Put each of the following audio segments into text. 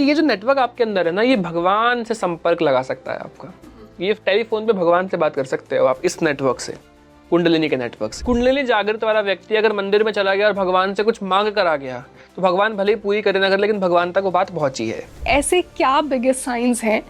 ये जो नेटवर्क आपके अंदर है ना, ये भगवान से संपर्क लगा सकता है आपका। ये टेलीफोन पे भगवान से बात कर सकते हो आप इस नेटवर्क से, कुंडलिनी के नेटवर्क से। कुंडलिनी जागृत वाला व्यक्ति अगर मंदिर में चला गया और भगवान से कुछ मांग कर आ गया तो भगवान भले ही पूरी करे ना करे, लेकिन भगवान तक वो बात पहुंची है। ऐसे क्या बिगेस्ट साइंस हैं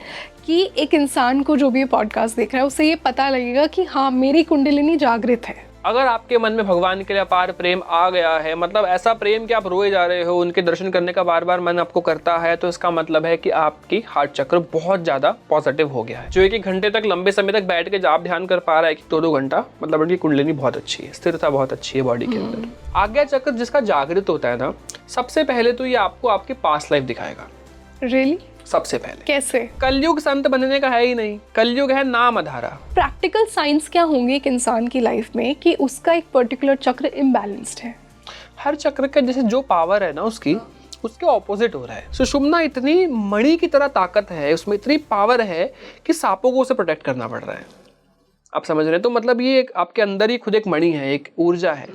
कि एक इंसान को जो भी ये पॉडकास्ट देख रहा है उसे ये पता लगेगा कि हाँ, मेरी कुंडलिनी जागृत है? अगर आपके मन में भगवान के लिए अपार प्रेम आ गया है, मतलब ऐसा प्रेम कि आप रोए जा रहे हो, उनके दर्शन करने का बार बार मन आपको करता है, तो इसका मतलब है कि आपकी हार्ट चक्र बहुत ज्यादा पॉजिटिव हो गया है। जो 1-1 घंटे तक लंबे समय तक बैठ के आप ध्यान कर पा रहा है कि 2-2 घंटा, मतलब उनकी कुंडलिनी बहुत अच्छी है, स्थिरता बहुत अच्छी है बॉडी के अंदर। आज्ञा चक्र जिसका जागृत होता है ना, सबसे पहले तो ये आपको आपकी पास्ट लाइफ दिखाएगा। रियली? सबसे पहले कैसे? कलयुग संत बनने का है ही नहीं, कलयुग है नाम अधारा। प्रैक्टिकल साइंस क्या होंगे एक इंसान की लाइफ में कि उसका एक पर्टिकुलर चक्र इम्बैलेंस्ड है? हर चक्र का जैसे जो पावर है ना उसके ऑपोजिट हो रहा है। सुषुम्ना इतनी मणि की तरह ताकत है, उसमें इतनी पावर है कि सांपों को उसे प्रोटेक्ट करना पड़ रहा है। आप समझ रहे हैं? तो मतलब ये एक आपके अंदर ही खुद एक मणि है, एक ऊर्जा है।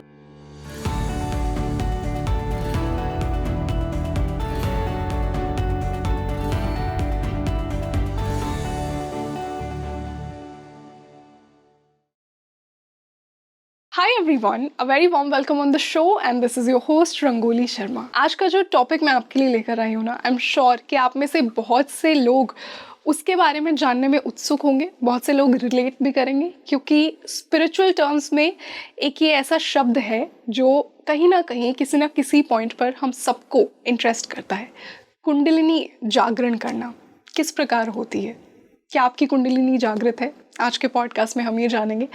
Hi everyone, a very warm welcome on the show and this is your host rangoli Sharma. आज का जो टॉपिक मैं आपके लिए लेकर आई हूँ ना, आई एम श्योर कि आप में से बहुत से लोग उसके बारे में जानने में उत्सुक होंगे, बहुत से लोग रिलेट भी करेंगे, क्योंकि स्पिरिचुअल टर्म्स में एक ये ऐसा शब्द है जो कहीं ना कहीं किसी ना किसी पॉइंट पर हम सबको इंटरेस्ट करता है। कुंडलिनी जागरण करना किस प्रकार होती है? क्या आपकी कुंडलिनी जागृत है? आज के पॉडकास्ट में हम ये जानेंगे।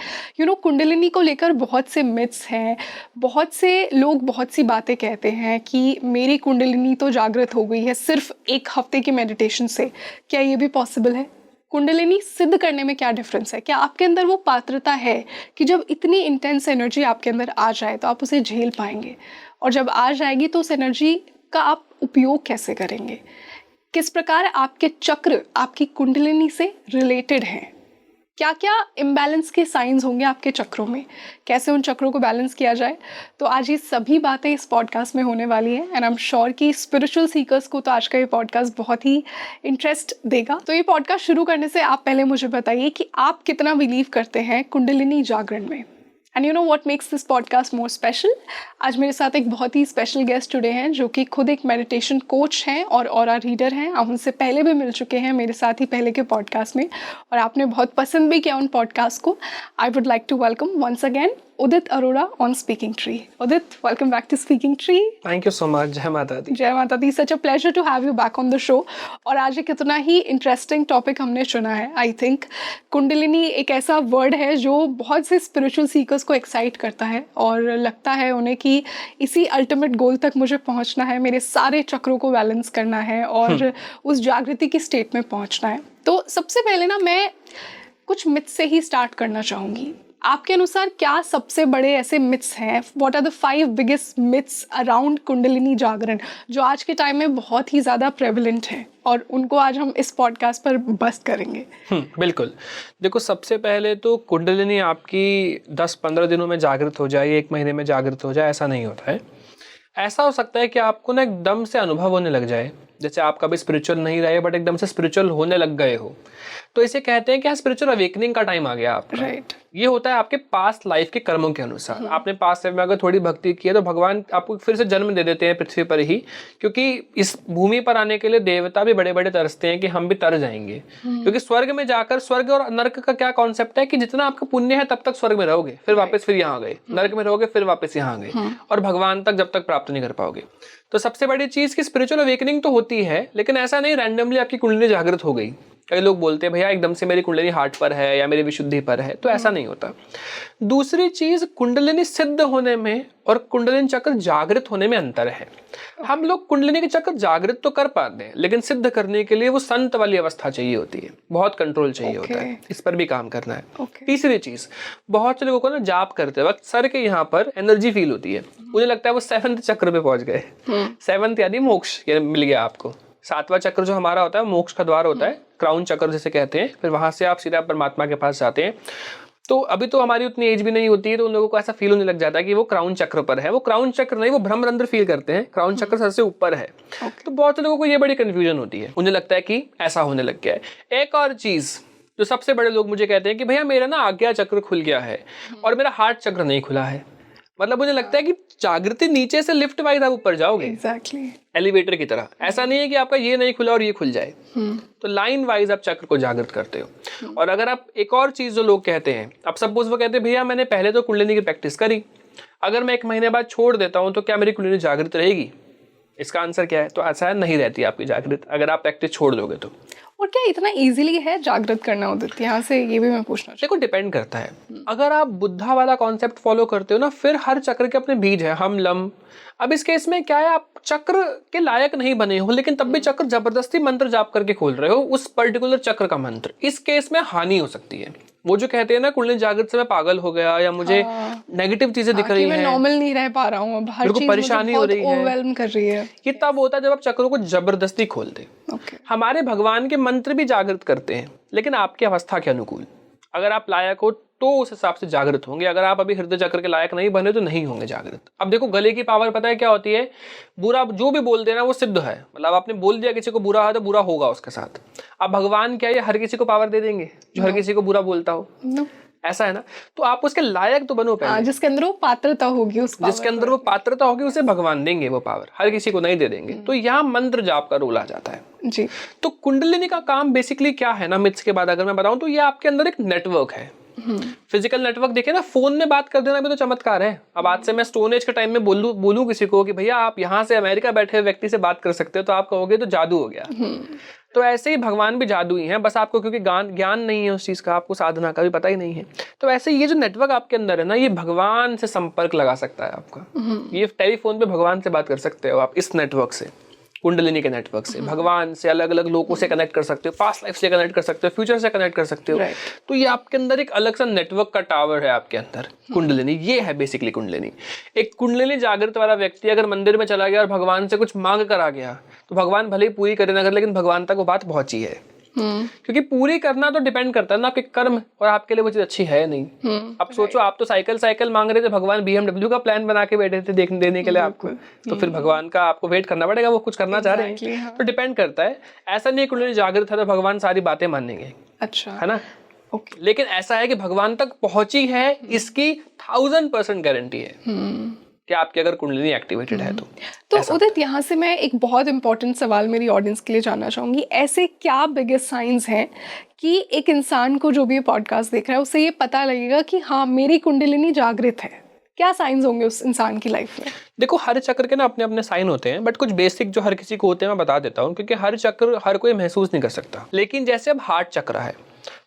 कुंडलिनी को लेकर बहुत से मिथ्स हैं, बहुत से लोग बहुत सी बातें कहते हैं कि मेरी कुंडलिनी तो जागृत हो गई है सिर्फ 1 हफ्ते की मेडिटेशन से। क्या ये भी पॉसिबल है? कुंडलिनी सिद्ध करने में क्या डिफरेंस है? क्या आपके अंदर वो पात्रता है कि जब इतनी इंटेंस एनर्जी आपके अंदर आ जाए तो आप उसे झेल पाएंगे, और जब आ जाएगी तो उस एनर्जी का आप उपयोग कैसे करेंगे? किस प्रकार आपके चक्र आपकी कुंडलिनी से रिलेटेड हैं? क्या क्या इम्बैलेंस के साइंस होंगे आपके चक्रों में? कैसे उन चक्रों को बैलेंस किया जाए? तो आज ये सभी बातें इस पॉडकास्ट में होने वाली हैं एंड आई एम श्योर कि स्पिरिचुअल सीकर्स को तो आज का ये पॉडकास्ट बहुत ही इंटरेस्ट देगा। तो ये पॉडकास्ट शुरू करने से आप पहले मुझे बताइए कि आप कितना बिलीव करते हैं कुंडलिनी जागरण में? And you know what makes this podcast more special? आज मेरे साथ एक बहुत ही स्पेशल गेस्ट जुड़े हैं जो कि खुद एक मेडिटेशन कोच हैं और ऑरा रीडर हैं। आप उनसे पहले भी मिल चुके हैं मेरे साथ ही पहले के पॉडकास्ट में, और आपने बहुत पसंद भी किया उन पॉडकास्ट को। I would like to welcome once again Udit Arora on Speaking Tree. Udit, welcome back to Speaking Tree. Thank you so much. जय माता दी। जय माता दी। Such a pleasure to have you back on the show. और आज एक कितना ही इंटरेस्टिंग टॉपिक हमने चुना है। आई थिंक कुंडलिनी एक ऐसा वर्ड है जो बहुत से स्पिरिचुअल सीकर्स को एक्साइट करता है और लगता है उन्हें कि इसी अल्टीमेट गोल तक मुझे पहुंचना है, मेरे सारे चक्रों को बैलेंस करना है और उस जागृति की स्टेट में पहुंचना है। तो सबसे पहले ना मैं कुछ मिथ से ही स्टार्ट करना चाहूँगी। आपके अनुसार क्या सबसे बड़े ऐसे मिथ्स हैं? What are the 5 biggest myths around kundalini जागरण जो आज के टाइम में बहुत ही ज़्यादा प्रेवलेंट हैं, और उनको आज हम इस पॉडकास्ट पर बस्ट करेंगे। बिल्कुल। देखो, सबसे पहले तो कुंडलिनी आपकी 10-15 दिनों में जागृत हो जाए, 1 महीने में जागृत हो जाए, ऐसा नहीं होता है। ऐसा हो सकता है कि आपको ना एकदम से अनुभव होने लग जाए, जैसे आप कभी स्पिरिचुअल नहीं रहे बट एकदम से स्पिरिचुअल होने लग गए हो, तो इसे कहते हैं कि स्पिरिचुअल अवेकनिंग का टाइम आ गया आपका। राइट। ये होता है आपके पास्ट लाइफ के कर्मों के अनुसार। आपने पास्ट लाइफ में अगर थोड़ी भक्ति की है तो भगवान आपको फिर से जन्म दे देते हैं पृथ्वी पर ही, क्योंकि इस भूमि पर आने के लिए देवता भी बड़े बड़े तरसते हैं कि हम भी तर जाएंगे। क्योंकि स्वर्ग में जाकर, स्वर्ग और नर्क का क्या कॉन्सेप्ट है कि जितना आपका पुण्य है तब तक स्वर्ग में रहोगे, फिर वापस फिर यहाँ गए, नर्क में रहोगे, फिर वापस यहाँ गए, और भगवान तक जब तक प्राप्त नहीं कर पाओगे। तो सबसे बड़ी चीज की स्पिरिचुअल अवेकनिंग तो होती है, लेकिन ऐसा नहीं रैंडमली आपकी कुंडली जागृत हो गई। कई लोग बोलते हैं भैया एकदम से मेरी कुंडलिनी हार्ट पर है या मेरी विशुद्धि पर है, तो ऐसा नहीं होता। दूसरी चीज, कुंडलिनी सिद्ध होने में और कुंडलिनी चक्र जागृत होने में अंतर है। हम लोग कुंडलिनी के चक्र जागृत तो कर पाते हैं, लेकिन सिद्ध करने के लिए वो संत वाली अवस्था चाहिए होती है, बहुत कंट्रोल चाहिए होता है, इस पर भी काम करना है। तीसरी चीज, बहुत से लोगों को ना जाप करते वक्त सर के यहाँ पर एनर्जी फील होती है, उन्हें लगता है वो 7th चक्र पे पहुंच गए। 7th यानी मोक्ष मिल गया आपको। 7वां चक्र जो हमारा होता है मोक्ष का द्वार होता है, क्राउन चक्र जिसे कहते हैं। फिर वहां से आप सीधा परमात्मा के पास जाते हैं। तो अभी तो हमारी उतनी एज भी नहीं होती है, तो उन लोगों को ऐसा फील होने लग जाता है कि वो क्राउन चक्र पर है। वो क्राउन चक्र नहीं, वो भ्रमरंध्र फील करते हैं, क्राउन चक्र सर से ऊपर है। तो बहुत से लोगों को ये बड़ी कंफ्यूजन होती है, उन्हें लगता है कि ऐसा होने लग गया है। एक और चीज जो सबसे बड़े लोग मुझे कहते हैं कि भैया मेरा ना आज्ञा चक्र खुल गया है और मेरा हार्ट चक्र नहीं खुला है। मतलब मुझे लगता है कि जागृति नीचे से लिफ्ट वाइज आप ऊपर जाओगे, एग्जैक्टली एलिवेटर की तरह। ऐसा नहीं है कि आपका ये नहीं खुला और ये खुल जाए। तो लाइन वाइज आप चक्र को जागृत करते हो। और अगर आप एक और चीज जो लोग कहते हैं, अब सपोज वो कहते हैं भैया मैंने पहले तो कुंडलिनी की प्रैक्टिस करी, अगर मैं 1 महीने बाद छोड़ देता हूं तो क्या मेरी कुंडलिनी जागृत रहेगी? इसका आंसर क्या है? तो ऐसा है, नहीं रहती आपकी जागृत अगर आप प्रैक्टिस छोड़ दोगे तो। और क्या इतना इजीली है जागृत करना उदित? यहाँ से ये भी मैं पूछना देखो डिपेंड करता है। अगर आप बुद्धा वाला कॉन्सेप्ट फॉलो करते हो ना, फिर हर चक्र के अपने बीज है, हम लम। अब इस केस में क्या है, आप चक्र के लायक नहीं बने हो लेकिन तब भी चक्र जबरदस्ती मंत्र जाप करके खोल रहे हो उस पर्टिकुलर चक्र का मंत्र। इस केस में हानि हो सकती है। वो जो कहते हैं ना कुंडलिनी जागृत से मैं पागल हो गया या मुझे नेगेटिव चीजें दिख रही मैं हैं, नॉर्मल नहीं रह पा रहा हूँ, अब हर मेरे को चीज परेशानी हो रही है, ओवरवेल्म कर रही है, ये तब होता है जब आप चक्रों को जबरदस्ती खोल दे। ओके हमारे भगवान के मंत्र भी जागृत करते हैं लेकिन आपकी अवस्था के अनुकूल। अगर आप लायक हो तो उस हिसाब से जागृत होंगे, अगर आप अभी हृदय चक्र के लायक नहीं बने तो नहीं होंगे जागृत। अब देखो गले की पावर पता है क्या होती है? बुरा जो भी बोल देना वो सिद्ध है। मतलब आपने बोल दिया किसी को बुरा है तो बुरा होगा उसके साथ। अब भगवान क्या ये हर किसी को पावर दे देंगे जो हर किसी को बुरा बोलता हो? No. ऐसा है ना, तो आप उसके लायक तो बनो पहले। जिसके अंदर वो पात्रता होगी, उस जिसके अंदर वो पात्रता होगी उसे भगवान देंगे वो पावर, हर किसी को नहीं दे देंगे। तो यहाँ मंत्र जाप का रोल आ जाता है जी। तो कुंडलिनी का काम बेसिकली क्या है ना, मिथ्स के बाद अगर मैं बताऊं तो ये आपके अंदर एक नेटवर्क है। फिजिकल नेटवर्क देखे ना, फोन में बात कर देना भी तो चमत्कार है। अब आज से मैं स्टोन एज के टाइम में बोलूं किसी को कि भैया आप यहाँ से अमेरिका बैठे हुए व्यक्ति से बात कर सकते हो, तो आप कहोगे तो जादू हो गया। तो ऐसे ही भगवान भी जादू ही हैं, बस आपको क्योंकि ज्ञान नहीं है उस चीज का, आपको साधना का भी पता ही नहीं है। तो ऐसे ये जो नेटवर्क आपके अंदर है ना, ये भगवान से संपर्क लगा सकता है आपका। ये टेलीफोन पे भगवान से बात कर सकते हो आप इस नेटवर्क से, कुंडलिनी के नेटवर्क से। भगवान से, अलग अलग लोगों से कनेक्ट कर सकते हो, पास्ट लाइफ से कनेक्ट कर सकते हो, फ्यूचर से कनेक्ट कर सकते हो। तो ये आपके अंदर एक अलग सा नेटवर्क का टावर है आपके अंदर। कुंडलिनी ये है बेसिकली कुंडलिनी। एक कुंडलिनी जागृत वाला व्यक्ति अगर मंदिर में चला गया और भगवान से कुछ मांग कर आ गया तो भगवान भले ही पूरी करे ना करे, लेकिन भगवान तक वो बात पहुंची है। क्योंकि पूरी करना तो डिपेंड करता है ना आपके कर्म, और आपके लिए वो चीज अच्छी है नहीं। अब सोचो आप तो साइकिल मांग रहे थे, भगवान BMW का प्लान बना के बैठे थे देने के लिए आपको, तो फिर भगवान का आपको वेट करना पड़ेगा, वो कुछ करना चाह रहे हैं। तो डिपेंड करता है। ऐसा नहीं कुंडलिनी जागृत है तो भगवान सारी बातें मानेंगे, अच्छा है ना? लेकिन ऐसा है कि भगवान तक पहुंची है, इसकी 1000% गारंटी है कि आपकी अगर कुंडलिनी एक्टिवेटेड है तो उदित, यहाँ से मैं एक बहुत इंपॉर्टेंट सवाल मेरी ऑडियंस के लिए जानना चाहूंगी। ऐसे क्या बिगेस्ट साइंस हैं कि एक इंसान को जो भी ये पॉडकास्ट देख रहा है उसे ये पता लगेगा कि हाँ मेरी कुंडलिनी जागृत है? क्या साइंस होंगे उस इंसान की लाइफ में? देखो हर चक्र के ना अपने अपने साइन होते हैं, बट कुछ बेसिक जो हर किसी को होते हैं मैं बता देता हूँ, क्योंकि हर चक्र हर कोई महसूस नहीं कर सकता। लेकिन जैसे अब हार्ट चक्र है,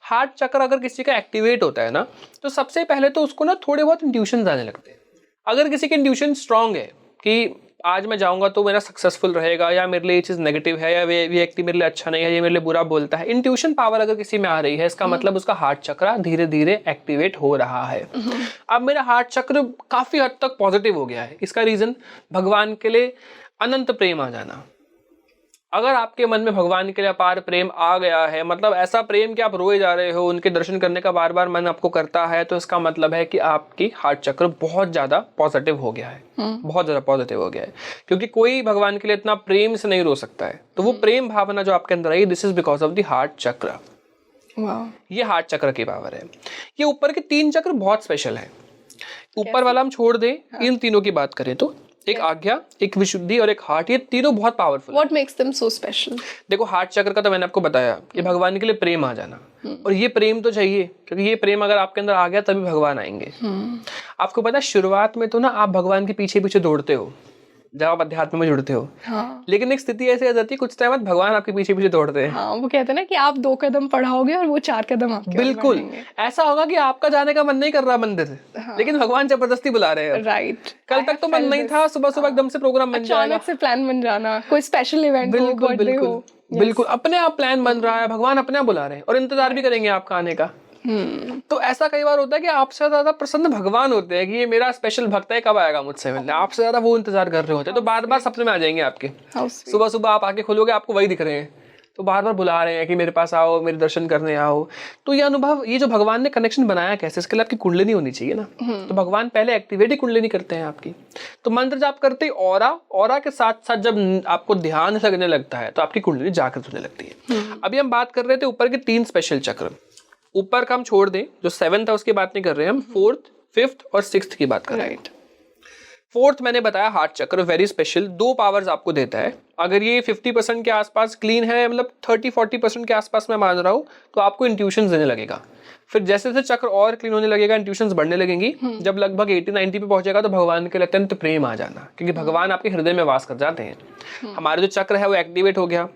हार्ट चक्र अगर किसी का एक्टिवेट होता है ना, तो सबसे पहले तो उसको ना थोड़े बहुत इंट्यूशन आने लगते हैं। अगर किसी की इंट्यूशन स्ट्रांग है कि आज मैं जाऊंगा तो मेरा सक्सेसफुल रहेगा, या मेरे लिए ये चीज नेगेटिव है, या ये व्यक्ति मेरे लिए अच्छा नहीं है, ये मेरे लिए बुरा बोलता है, इंट्यूशन पावर अगर किसी में आ रही है, इसका मतलब उसका हार्ट चक्र धीरे धीरे एक्टिवेट हो रहा है। अब मेरा हार्ट चक्र काफी हद तक पॉजिटिव हो गया है, इसका रीजन भगवान के लिए अनंत प्रेम आ जाना। अगर आपके मन में भगवान के लिए अपार प्रेम आ गया है, मतलब ऐसा प्रेम कि आप रोए जा रहे हो, उनके दर्शन करने का बार बार मन आपको करता है, तो इसका मतलब है कि आपकी हार्ट चक्र बहुत ज्यादा पॉजिटिव हो गया है, बहुत ज्यादा पॉजिटिव हो गया है। क्योंकि कोई भगवान के लिए इतना प्रेम से नहीं रो सकता है, तो वो प्रेम भावना जो आपके अंदर आई, this is because of the heart chakra. ये हार्ट चक्र की पावर है। ये ऊपर के 3 चक्र बहुत स्पेशल है। ऊपर वाला हम छोड़ दें, इन तीनों की बात करें तो एक आज्ञा, एक विशुद्धि और एक हार्ट, ये तीनों बहुत powerful. What makes them so special? देखो हार्ट चक्र का तो मैंने आपको बताया, ये भगवान के लिए प्रेम आ जाना, और ये प्रेम तो चाहिए, क्योंकि ये प्रेम अगर आपके अंदर आ गया तभी भगवान आएंगे। आपको पता है शुरुआत में तो ना आप भगवान के पीछे पीछे दौड़ते हो जब आप अध्यात्म में जुड़ते हो, लेकिन एक स्थिति ऐसी आ जाती है कुछ टाइम बाद भगवान आपके पीछे पीछे दौड़ते हैं। वो कहते हैं ना कि आप 2 कदम बढ़ाओगे और वो 4 कदम आपके। बिल्कुल ऐसा होगा कि आपका जाने का मन नहीं कर रहा मंदिर, लेकिन भगवान जबरदस्ती बुला रहे हैं। राइट। कल तक तो मन नहीं था, सुबह सुबह एकदम से प्रोग्राम बन जाएगा, अचानक से प्लान बन जाना, कोई स्पेशल इवेंट हो, बर्थडे हो, बिल्कुल अपने आप प्लान बन रहा है, भगवान अपने आप बुला रहे हैं और इंतजार भी करेंगे आपका आने का। तो ऐसा कई बार होता है कि आपसे ज्यादा प्रसन्न भगवान होते हैं कि ये मेरा स्पेशल भक्त है, कब आएगा मुझसे मिलने, आपसे ज्यादा वो इंतजार कर रहे होते हैं। तो बार बार सपने में आ जाएंगे आपके, सुबह सुबह आप आके खोलोगे आपको वही दिख रहे हैं, तो बार बार बुला रहे हैं कि मेरे पास आओ, मेरे दर्शन करने आओ। तो ये अनुभव, ये जो भगवान ने कनेक्शन बनाया कैसे, इसके लिए आपकी कुंडलिनी होनी चाहिए ना। तो भगवान पहले एक्टिवेट ही कुंडलिनी करते हैं आपकी। तो मंत्र जाप करते ही ऑरा के साथ साथ जब आपको ध्यान लगने लगता है तो आपकी कुंडलिनी जागृत होने लगती है। अभी हम बात कर रहे थे ऊपर के 3 स्पेशल चक्र, ऊपर का हम छोड़ दें, जो 7th है उसकी बात नहीं कर रहे हैं हम, 4th, 5th और 6th की बात कर रहे हैं। 4th मैंने बताया हार्ट चक्र, वेरी स्पेशल, 2 पावर्स आपको देता है। अगर ये 50% के आसपास क्लीन है, मतलब 30-40% के आसपास मैं मान रहा हूँ, तो आपको इंट्यूशंस देने लगेगा। फिर जैसे जैसे चक्र और क्लीन होने लगेगा, इंट्यूशंस बढ़ने लगेंगी। जब लगभग 80-90 पे पहुंचेगा तो भगवान के लिए अत्यंत प्रेम आ जाना, क्योंकि भगवान आपके हृदय में वास कर जाते हैं। हमारे जो चक्र है वो एक्टिवेट हो गया,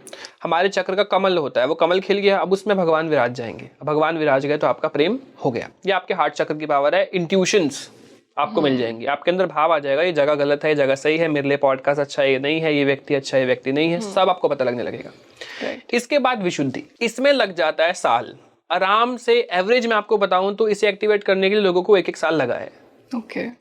हमारे चक्र का कमल होता है, वो कमल खिल गया, अब उसमें भगवान विराज जाएंगे। भगवान विराज गए तो आपका प्रेम हो गया। ये आपके हार्ट चक्र की पावर है। इंट्यूशंस आपको मिल जाएंगे, आपके अंदर भाव आ जाएगा, ये जगह गलत है, ये जगह सही है, मेरे लिए पॉडकास्ट अच्छा है, ये नहीं है, ये व्यक्ति अच्छा है, ये व्यक्ति नहीं है, सब आपको पता लगने लगेगा। इसके बाद विशुद्धि, इसमें लग जाता है साल आराम से। एवरेज में आपको बताऊं तो इसे एक्टिवेट करने के लिए लोगों को 1-1 साल लगा है।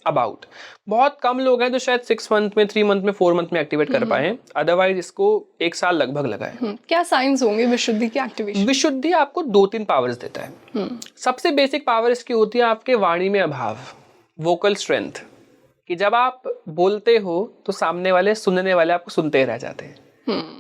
अबाउट बहुत कम लोग हैं जो शायद 6 मंथ में, 3 मंथ में, 4 मंथ में एक्टिवेट कर पाए, अदरवाइज इसको 1 साल लगभग लगा है। क्या साइंस होंगे विशुद्धि की एक्टिवेशन? विशुद्धि आपको 2-3 पावर्स देता है। सबसे बेसिक पावर इसकी होती है आपके वाणी में अभाव, वोकल स्ट्रेंथ, कि जब आप बोलते हो तो सामने वाले, सुनने वाले आपको सुनते रह जाते हैं।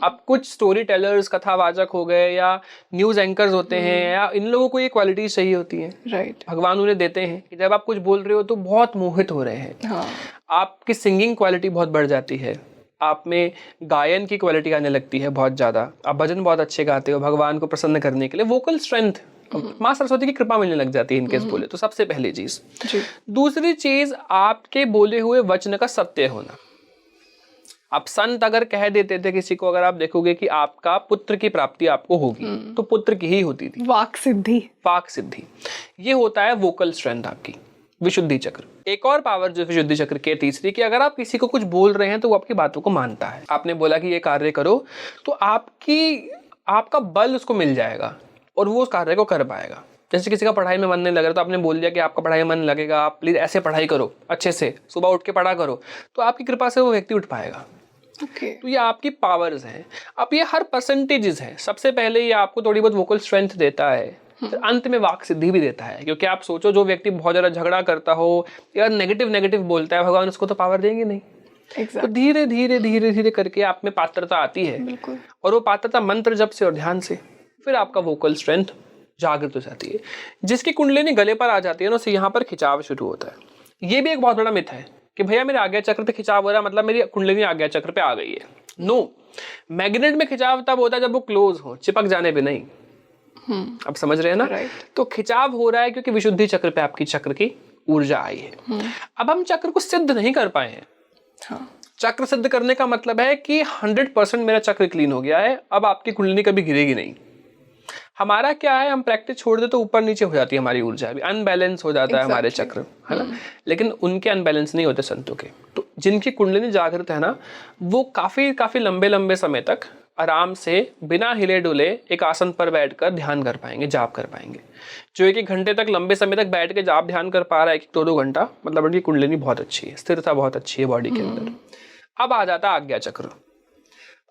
अब कुछ स्टोरी टेलर्स, कथावाचक हो गए या न्यूज एंकर्स होते हैं, या इन लोगों को ये क्वालिटीज चाहिए होती हैं। राइट। भगवान उन्हें देते हैं कि जब आप कुछ बोल रहे हो तो बहुत मोहित हो रहे हैं। आपकी सिंगिंग क्वालिटी बहुत बढ़ जाती है, आप में गायन की क्वालिटी आने लगती है बहुत ज्यादा, आप भजन बहुत अच्छे गाते हो भगवान को प्रसन्न करने के लिए। वोकल स्ट्रेंथ, माँ सरस्वती की कृपा मिलने लग जाती है इनकेस बोले तो, सबसे पहली चीज। दूसरी चीज, आपके बोले हुए वचन का सत्य होना। अब संत अगर कह देते थे किसी को, अगर आप देखोगे कि आपका पुत्र की प्राप्ति आपको होगी, तो पुत्र की ही होती थी, वाक सिद्धि। वाक सिद्धि, ये होता है वोकल स्ट्रेंथ आपकी, विशुद्धि चक्र। एक और पावर जो विशुद्धि चक्र की तीसरी, कि अगर आप किसी को कुछ बोल रहे हैं तो वो आपकी बातों को मानता है। आपने बोला कि ये कार्य करो, तो आपका बल उसको मिल जाएगा और वो उस कार्य को कर पाएगा। जैसे किसी का पढ़ाई में मन नहीं लग रहा, तो आपने बोल दिया कि आपका पढ़ाई में मन लगेगा, आप प्लीज ऐसे पढ़ाई करो, अच्छे से सुबह उठ के पढ़ा करो, तो आपकी कृपा से वो व्यक्ति उठ पाएगा। तो ये आपकी पावर्स हैं। अब ये हर परसेंटेजेस है। सबसे पहले ये आपको थोड़ी बहुत वोकल स्ट्रेंथ देता है, फिर अंत में वाक सिद्धि भी देता है। क्योंकि आप सोचो, जो व्यक्ति बहुत ज्यादा झगड़ा करता हो या नेगेटिव बोलता है, भगवान उसको तो पावर देंगे नहीं। तो धीरे धीरे करके आप में पात्रता आती है, और वो पात्रता मंत्र जप से और ध्यान से, फिर आपका वोकल स्ट्रेंथ जागृत हो जाती है। जिसकी कुंडलिनी गले पर आ जाती है ना, उससे यहाँ पर खिंचाव शुरू होता है। ये भी एक बहुत बड़ा मिथ है कि भैया मेरे आज्ञा चक्र पे खिंचाव हो रहा है, मतलब मेरी कुंडलिनी आज्ञा चक्र पे आ गई है। नो, मैग्नेट में खिंचाव तब होता है जब वो क्लोज हो, चिपक जाने पे नहीं। अब समझ रहे हैं ना? तो खिंचाव हो रहा है क्योंकि विशुद्धि चक्र पे आपकी चक्र की ऊर्जा आई है। अब हम चक्र को सिद्ध नहीं कर पाए हैं। चक्र सिद्ध करने का मतलब है कि 100% मेरा चक्र क्लीन हो गया है, अब आपकी कुंडलिनी कभी गिरेगी नहीं। हमारा क्या है, हम प्रैक्टिस छोड़ दे तो ऊपर नीचे हो जाती है हमारी ऊर्जा, भी अनबैलेंस हो जाता है हमारे चक्र, है ना। लेकिन उनके अनबैलेंस नहीं होते संतों के। तो जिनकी कुंडलिनी जागृत है ना, वो काफी लंबे समय तक आराम से बिना हिले डुले एक आसन पर बैठकर ध्यान कर पाएंगे, जाप कर पाएंगे। जो 1-1 घंटे तक लंबे समय तक बैठ के जाप ध्यान कर पा रहा है, 1-2 घंटा, मतलब उनकी कुंडलिनी बहुत अच्छी है, स्थिरता बहुत अच्छी है बॉडी के अंदर। अब आ जाता है आज्ञा चक्र।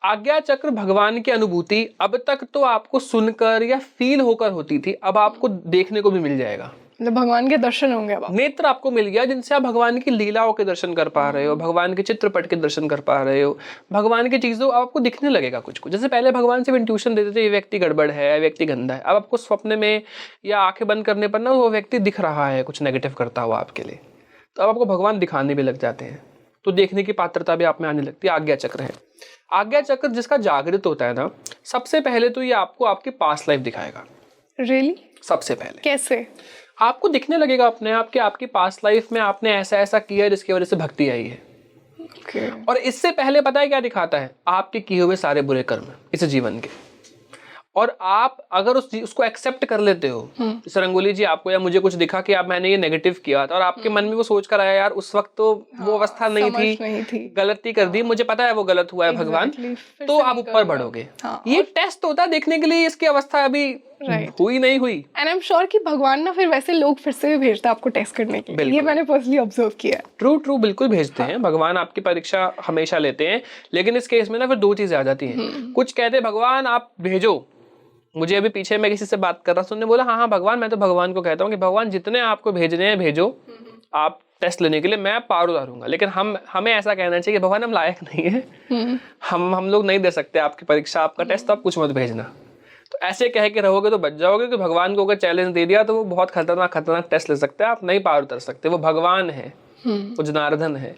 आज्ञा चक्र भगवान की अनुभूति अब तक तो आपको सुनकर या फील होकर होती थी, अब आपको देखने को भी मिल जाएगा। मतलब भगवान के दर्शन होंगे अब। नेत्र आपको मिल गया जिनसे आप भगवान की लीलाओं के दर्शन कर पा रहे हो, भगवान के चित्रपट के दर्शन कर पा रहे हो, भगवान की चीजों आपको दिखने लगेगा कुछ कुछ। जैसे पहले भगवान सिर्फ इंट्यूशन देते थे, ये व्यक्ति गड़बड़ है, ये व्यक्ति गंदा है। अब आपको स्वप्न में या आंखें बंद करने पर ना वो व्यक्ति दिख रहा है कुछ नेगेटिव करता हुआ आपके लिए, तो अब आपको भगवान दिखाने भी लग जाते हैं, तो देखने की पात्रता भी आप में आने लगती है। आज्ञा चक्र है। आज्ञा चक्र जिसका जागृत होता है ना, सबसे पहले तो ये आपको आपकी पास्ट लाइफ दिखाएगा। रियली? सबसे पहले कैसे? आपको दिखने लगेगा अपने आप कि आपकी पास्ट लाइफ में आपने ऐसा ऐसा किया जिसकी वजह से भक्ति आई है। और इससे पहले पता है क्या दिखाता है? आपके किए हुए सारे बुरे कर्म इस जीवन के। और आप अगर उसको एक्सेप्ट कर लेते हो, जैसे रंगोली जी आपको या मुझे कुछ दिखा कि आप मैंने ये नेगेटिव किया था और आपके मन में वो सोच कर आया यार उस वक्त तो वो अवस्था नहीं थी, गलती कर दी, मुझे पता है वो गलत हुआ है भगवान, तो आप ऊपर बढ़ोगे। ये टेस्ट होता है देखने के लिए इसकी अवस्था अभी हुई नहीं हुई। एंड आई एम श्योर कि भगवान ना फिर वैसे लोग फिर से भी भेजता है आपको टेस्ट करने के लिए, ये मैंने पर्सनली ऑब्जर्व किया है। ट्रू बिल्कुल भेजते हैं, भगवान आपकी परीक्षा हमेशा लेते हैं। लेकिन इस केस में ना फिर दो चीजें आ जाती हैं। कुछ कहते हैं भगवान आप भेजो, मुझे अभी पीछे मैं किसी से बात कर रहा था, उन्होंने बोला हाँ भगवान, मैं तो भगवान को कहता हूँ कि भगवान जितने आपको भेजने हैं भेजो, आप टेस्ट लेने के लिए मैं पार उतारूंगा। लेकिन हमें ऐसा कहना चाहिए कि भगवान हम लायक नहीं है, हम लोग नहीं दे सकते आपकी परीक्षा, आपका टेस्ट, तो आप कुछ मत भेजना। तो ऐसे कह के रहोगे तो बच जाओगे, कि भगवान को अगर चैलेंज दे दिया तो वो बहुत खतरनाक टेस्ट ले सकते हैं, आप नहीं पार उतर सकते, वो भगवान है, वो जनार्दन है।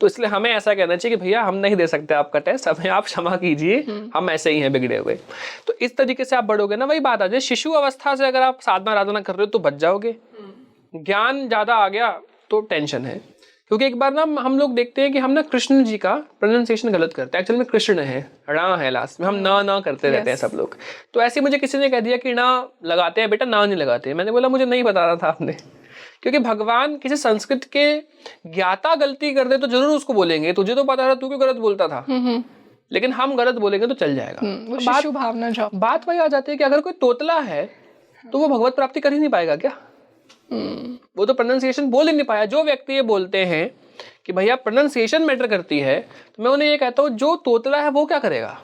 तो इसलिए हमें ऐसा कहना चाहिए कि भैया हम नहीं दे सकते आपका टेस्ट, हमें आप क्षमा कीजिए, हम ऐसे ही हैं बिगड़े हुए। तो इस तरीके से आप बढ़ोगे ना, वही बात आ जाए, शिशु अवस्था से अगर आप साधना आराधना कर रहे हो तो बच जाओगे। ज्ञान ज्यादा आ गया तो टेंशन है। क्योंकि एक बार ना हम लोग देखते हैं कि हम ना कृष्ण जी का प्रोनाउंसिएशन गलत करते हैं, एक्चुअली में कृष्ण है, रा है लास्ट में, हम ना करते रहते हैं सब लोग। तो ऐसे मुझे किसी ने कह दिया कि ना लगाते हैं बेटा, ना नहीं लगाते। मैंने बोला मुझे नहीं बता रहा था आपने, क्योंकि भगवान किसी संस्कृत के ज्ञाता गलती कर दे तो जरूर उसको बोलेंगे, तुझे तो पता था, तू क्यों गलत बोलता था, लेकिन हम गलत बोलेंगे तो चल जाएगा। शिशु भावना जो बात वही आ जाती है कि अगर कोई तोतला है तो वो भगवत प्राप्ति कर ही नहीं पाएगा क्या? वो तो प्रोनाउंसिएशन बोल ही नहीं पाया। जो व्यक्ति ये बोलते हैं कि भैया प्रोनाउंसिएशन मैटर करती है, तो मैं उन्हें ये कहता हूँ जो तोतला है वो क्या करेगा,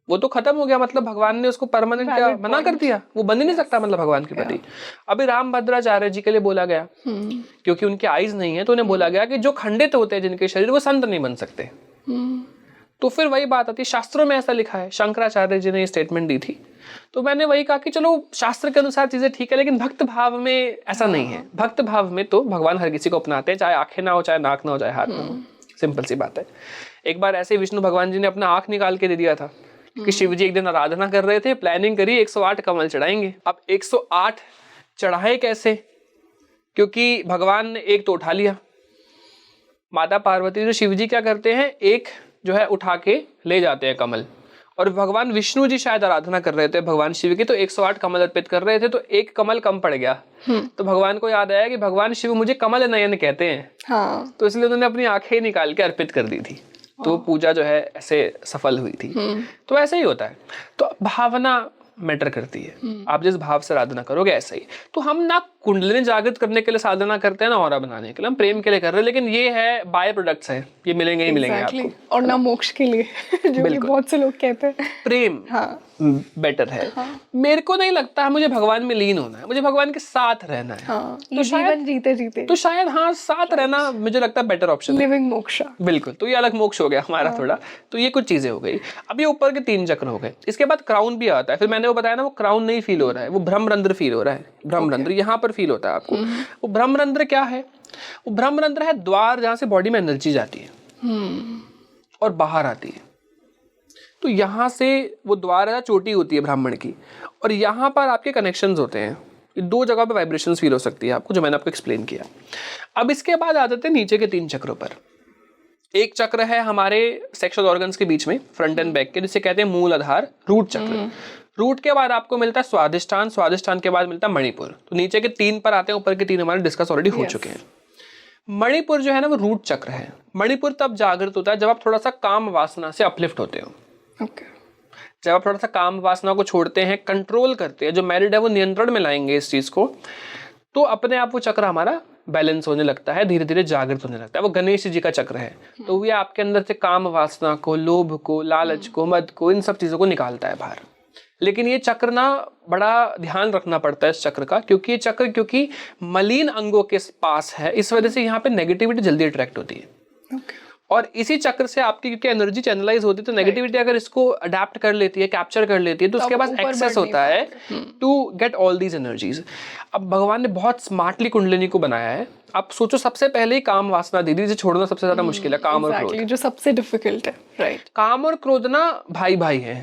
वो तो खत्म हो गया, मतलब भगवान ने उसको परमानेंट क्या मना कर दिया, वो बन ही नहीं सकता मतलब भगवान के प्रति। अभी राम भद्राचार्य जी के लिए बोला गया, क्योंकि उनके आईज नहीं है, तो उन्हें बोला गया कि जो खंडित होते हैं जिनके शरीर, वो संत नहीं बन सकते। तो फिर वही बात आती है, शास्त्रों में ऐसा लिखा है, शंकराचार्य जी ने ये स्टेटमेंट दी थी। तो मैंने वही कहा कि चलो शास्त्र के अनुसार चीजें ठीक है, लेकिन भक्त भाव में ऐसा नहीं है। भक्त भाव में तो भगवान हर किसी को अपनाते हैं, चाहे आंखें ना हो, चाहे नाक ना हो, चाहे हाथ ना हो, सिंपल सी बात है। एक बार ऐसे विष्णु भगवान जी ने अपना आंख निकाल के दे दिया था कि शिव जी एक दिन आराधना कर रहे थे, प्लानिंग करी 108 कमल चढ़ाएंगे। अब 108 चढ़ाए कैसे, क्योंकि भगवान ने एक तो उठा लिया, माता पार्वती जो शिव जी क्या करते हैं, एक जो है उठा के ले जाते हैं कमल, और भगवान विष्णु जी शायद आराधना कर रहे थे भगवान शिव की, तो 108 कमल अर्पित कर रहे थे, तो एक कमल कम पड़ गया। तो भगवान को याद आया कि भगवान शिव मुझे कमल नयन कहते हैं, तो इसलिए उन्होंने अपनी आंखें निकाल के अर्पित कर दी थी। तो पूजा जो है ऐसे सफल हुई थी। तो ऐसे ही होता है, तो भावना मैटर करती है, आप जिस भाव से साधना करोगे ऐसा ही। तो हम ना कुंडलिनी जागृत करने के लिए साधना करते हैं, ना ऑरा बनाने के लिए, हम प्रेम के लिए कर रहे हैं, लेकिन ये है बाय प्रोडक्ट्स है, ये मिलेंगे ही मिलेंगे आपको, और ना मोक्ष के लिए जो कि बहुत से लोग कहते हैं। प्रेम बेटर है। मेरे को नहीं लगता मुझे भगवान में लीन होना है, मुझे भगवान के साथ रहना है। तो जीवन जीते जीते तो शायद साथ रहना मुझे लगता है बेटर ऑप्शन, लिविंग मोक्ष। बिल्कुल, तो ये अलग मोक्ष हो गया हमारा थोड़ा। तो ये कुछ चीजें हो गई। अब ये ऊपर के 3 चक्र हो गए, इसके बाद क्राउन भी आता है। फिर मैंने वो बताया ना, वो क्राउन नहीं फील हो रहा है, वो भ्रमरंध्र फील हो रहा है। भ्रमरंध्र यहाँ पर फील होता है आपको। वो भ्रमरंध्र क्या है? वो भ्रमरंध्र है द्वार जहां से बॉडी में एनर्जी जाती है और बाहर आती है। तो यहाँ से वो द्वार है, चोटी होती है ब्राह्मण की, और यहाँ पर आपके कनेक्शंस होते हैं। 2 जगह पे वाइब्रेशंस फील हो सकती है आपको, जो मैंने आपको एक्सप्लेन किया। अब इसके बाद आ जाते हैं नीचे के 3 चक्रों पर। एक चक्र है हमारे सेक्सुअल ऑर्गन्स के बीच में, फ्रंट एंड बैक के, जिसे कहते हैं मूल आधार, रूट चक्र। रूट के बाद आपको मिलता है स्वादिष्ठान, स्वादिष्ठान के बाद मिलता है मणिपुर। तो नीचे के 3 पर आते हैं, ऊपर के 3 हमारे डिस्कस ऑलरेडी हो चुके हैं। मणिपुर जो है ना, वो रूट चक्र है। मणिपुर तब जागृत होता है जब आप थोड़ा सा काम वासना से अपलिफ्ट होते हो। जब आप थोड़ा सा काम वासना को छोड़ते हैं, कंट्रोल करते हैं, जो मैरिड है वो नियंत्रण में लाएंगे इस चीज को, तो अपने आप वो चक्र हमारा बैलेंस होने लगता है, धीरे धीरे जागृत होने लगता है। वो गणेश जी का चक्र है। तो ये आपके अंदर से काम वासना को, लोभ को, लालच को, मद को, इन सब चीजों को निकालता है बाहर। लेकिन ये चक्र ना बड़ा ध्यान रखना पड़ता है इस चक्र का, क्योंकि ये चक्र क्योंकि मलिन अंगों के पास है, इस वजह से यहाँ पे नेगेटिविटी जल्दी अट्रैक्ट होती है। और इसी चक्र से आपकी क्योंकि एनर्जी चैनलाइज होती है, तो नेगेटिविटी अगर इसको अडेप्ट कर लेती है, कैप्चर कर लेती है, तो उसके पास एक्सेस होता है to get all these energies. अब भगवान ने बहुत स्मार्टली कुंडलिनी को बनाया है। आप सोचो, सबसे पहले ही काम वासना दीदी, जिसे छोड़ना सबसे ज्यादा मुश्किल है, काम और क्रोध, जो सबसे डिफिकल्ट है। राइट, काम और क्रोध ना भाई भाई है।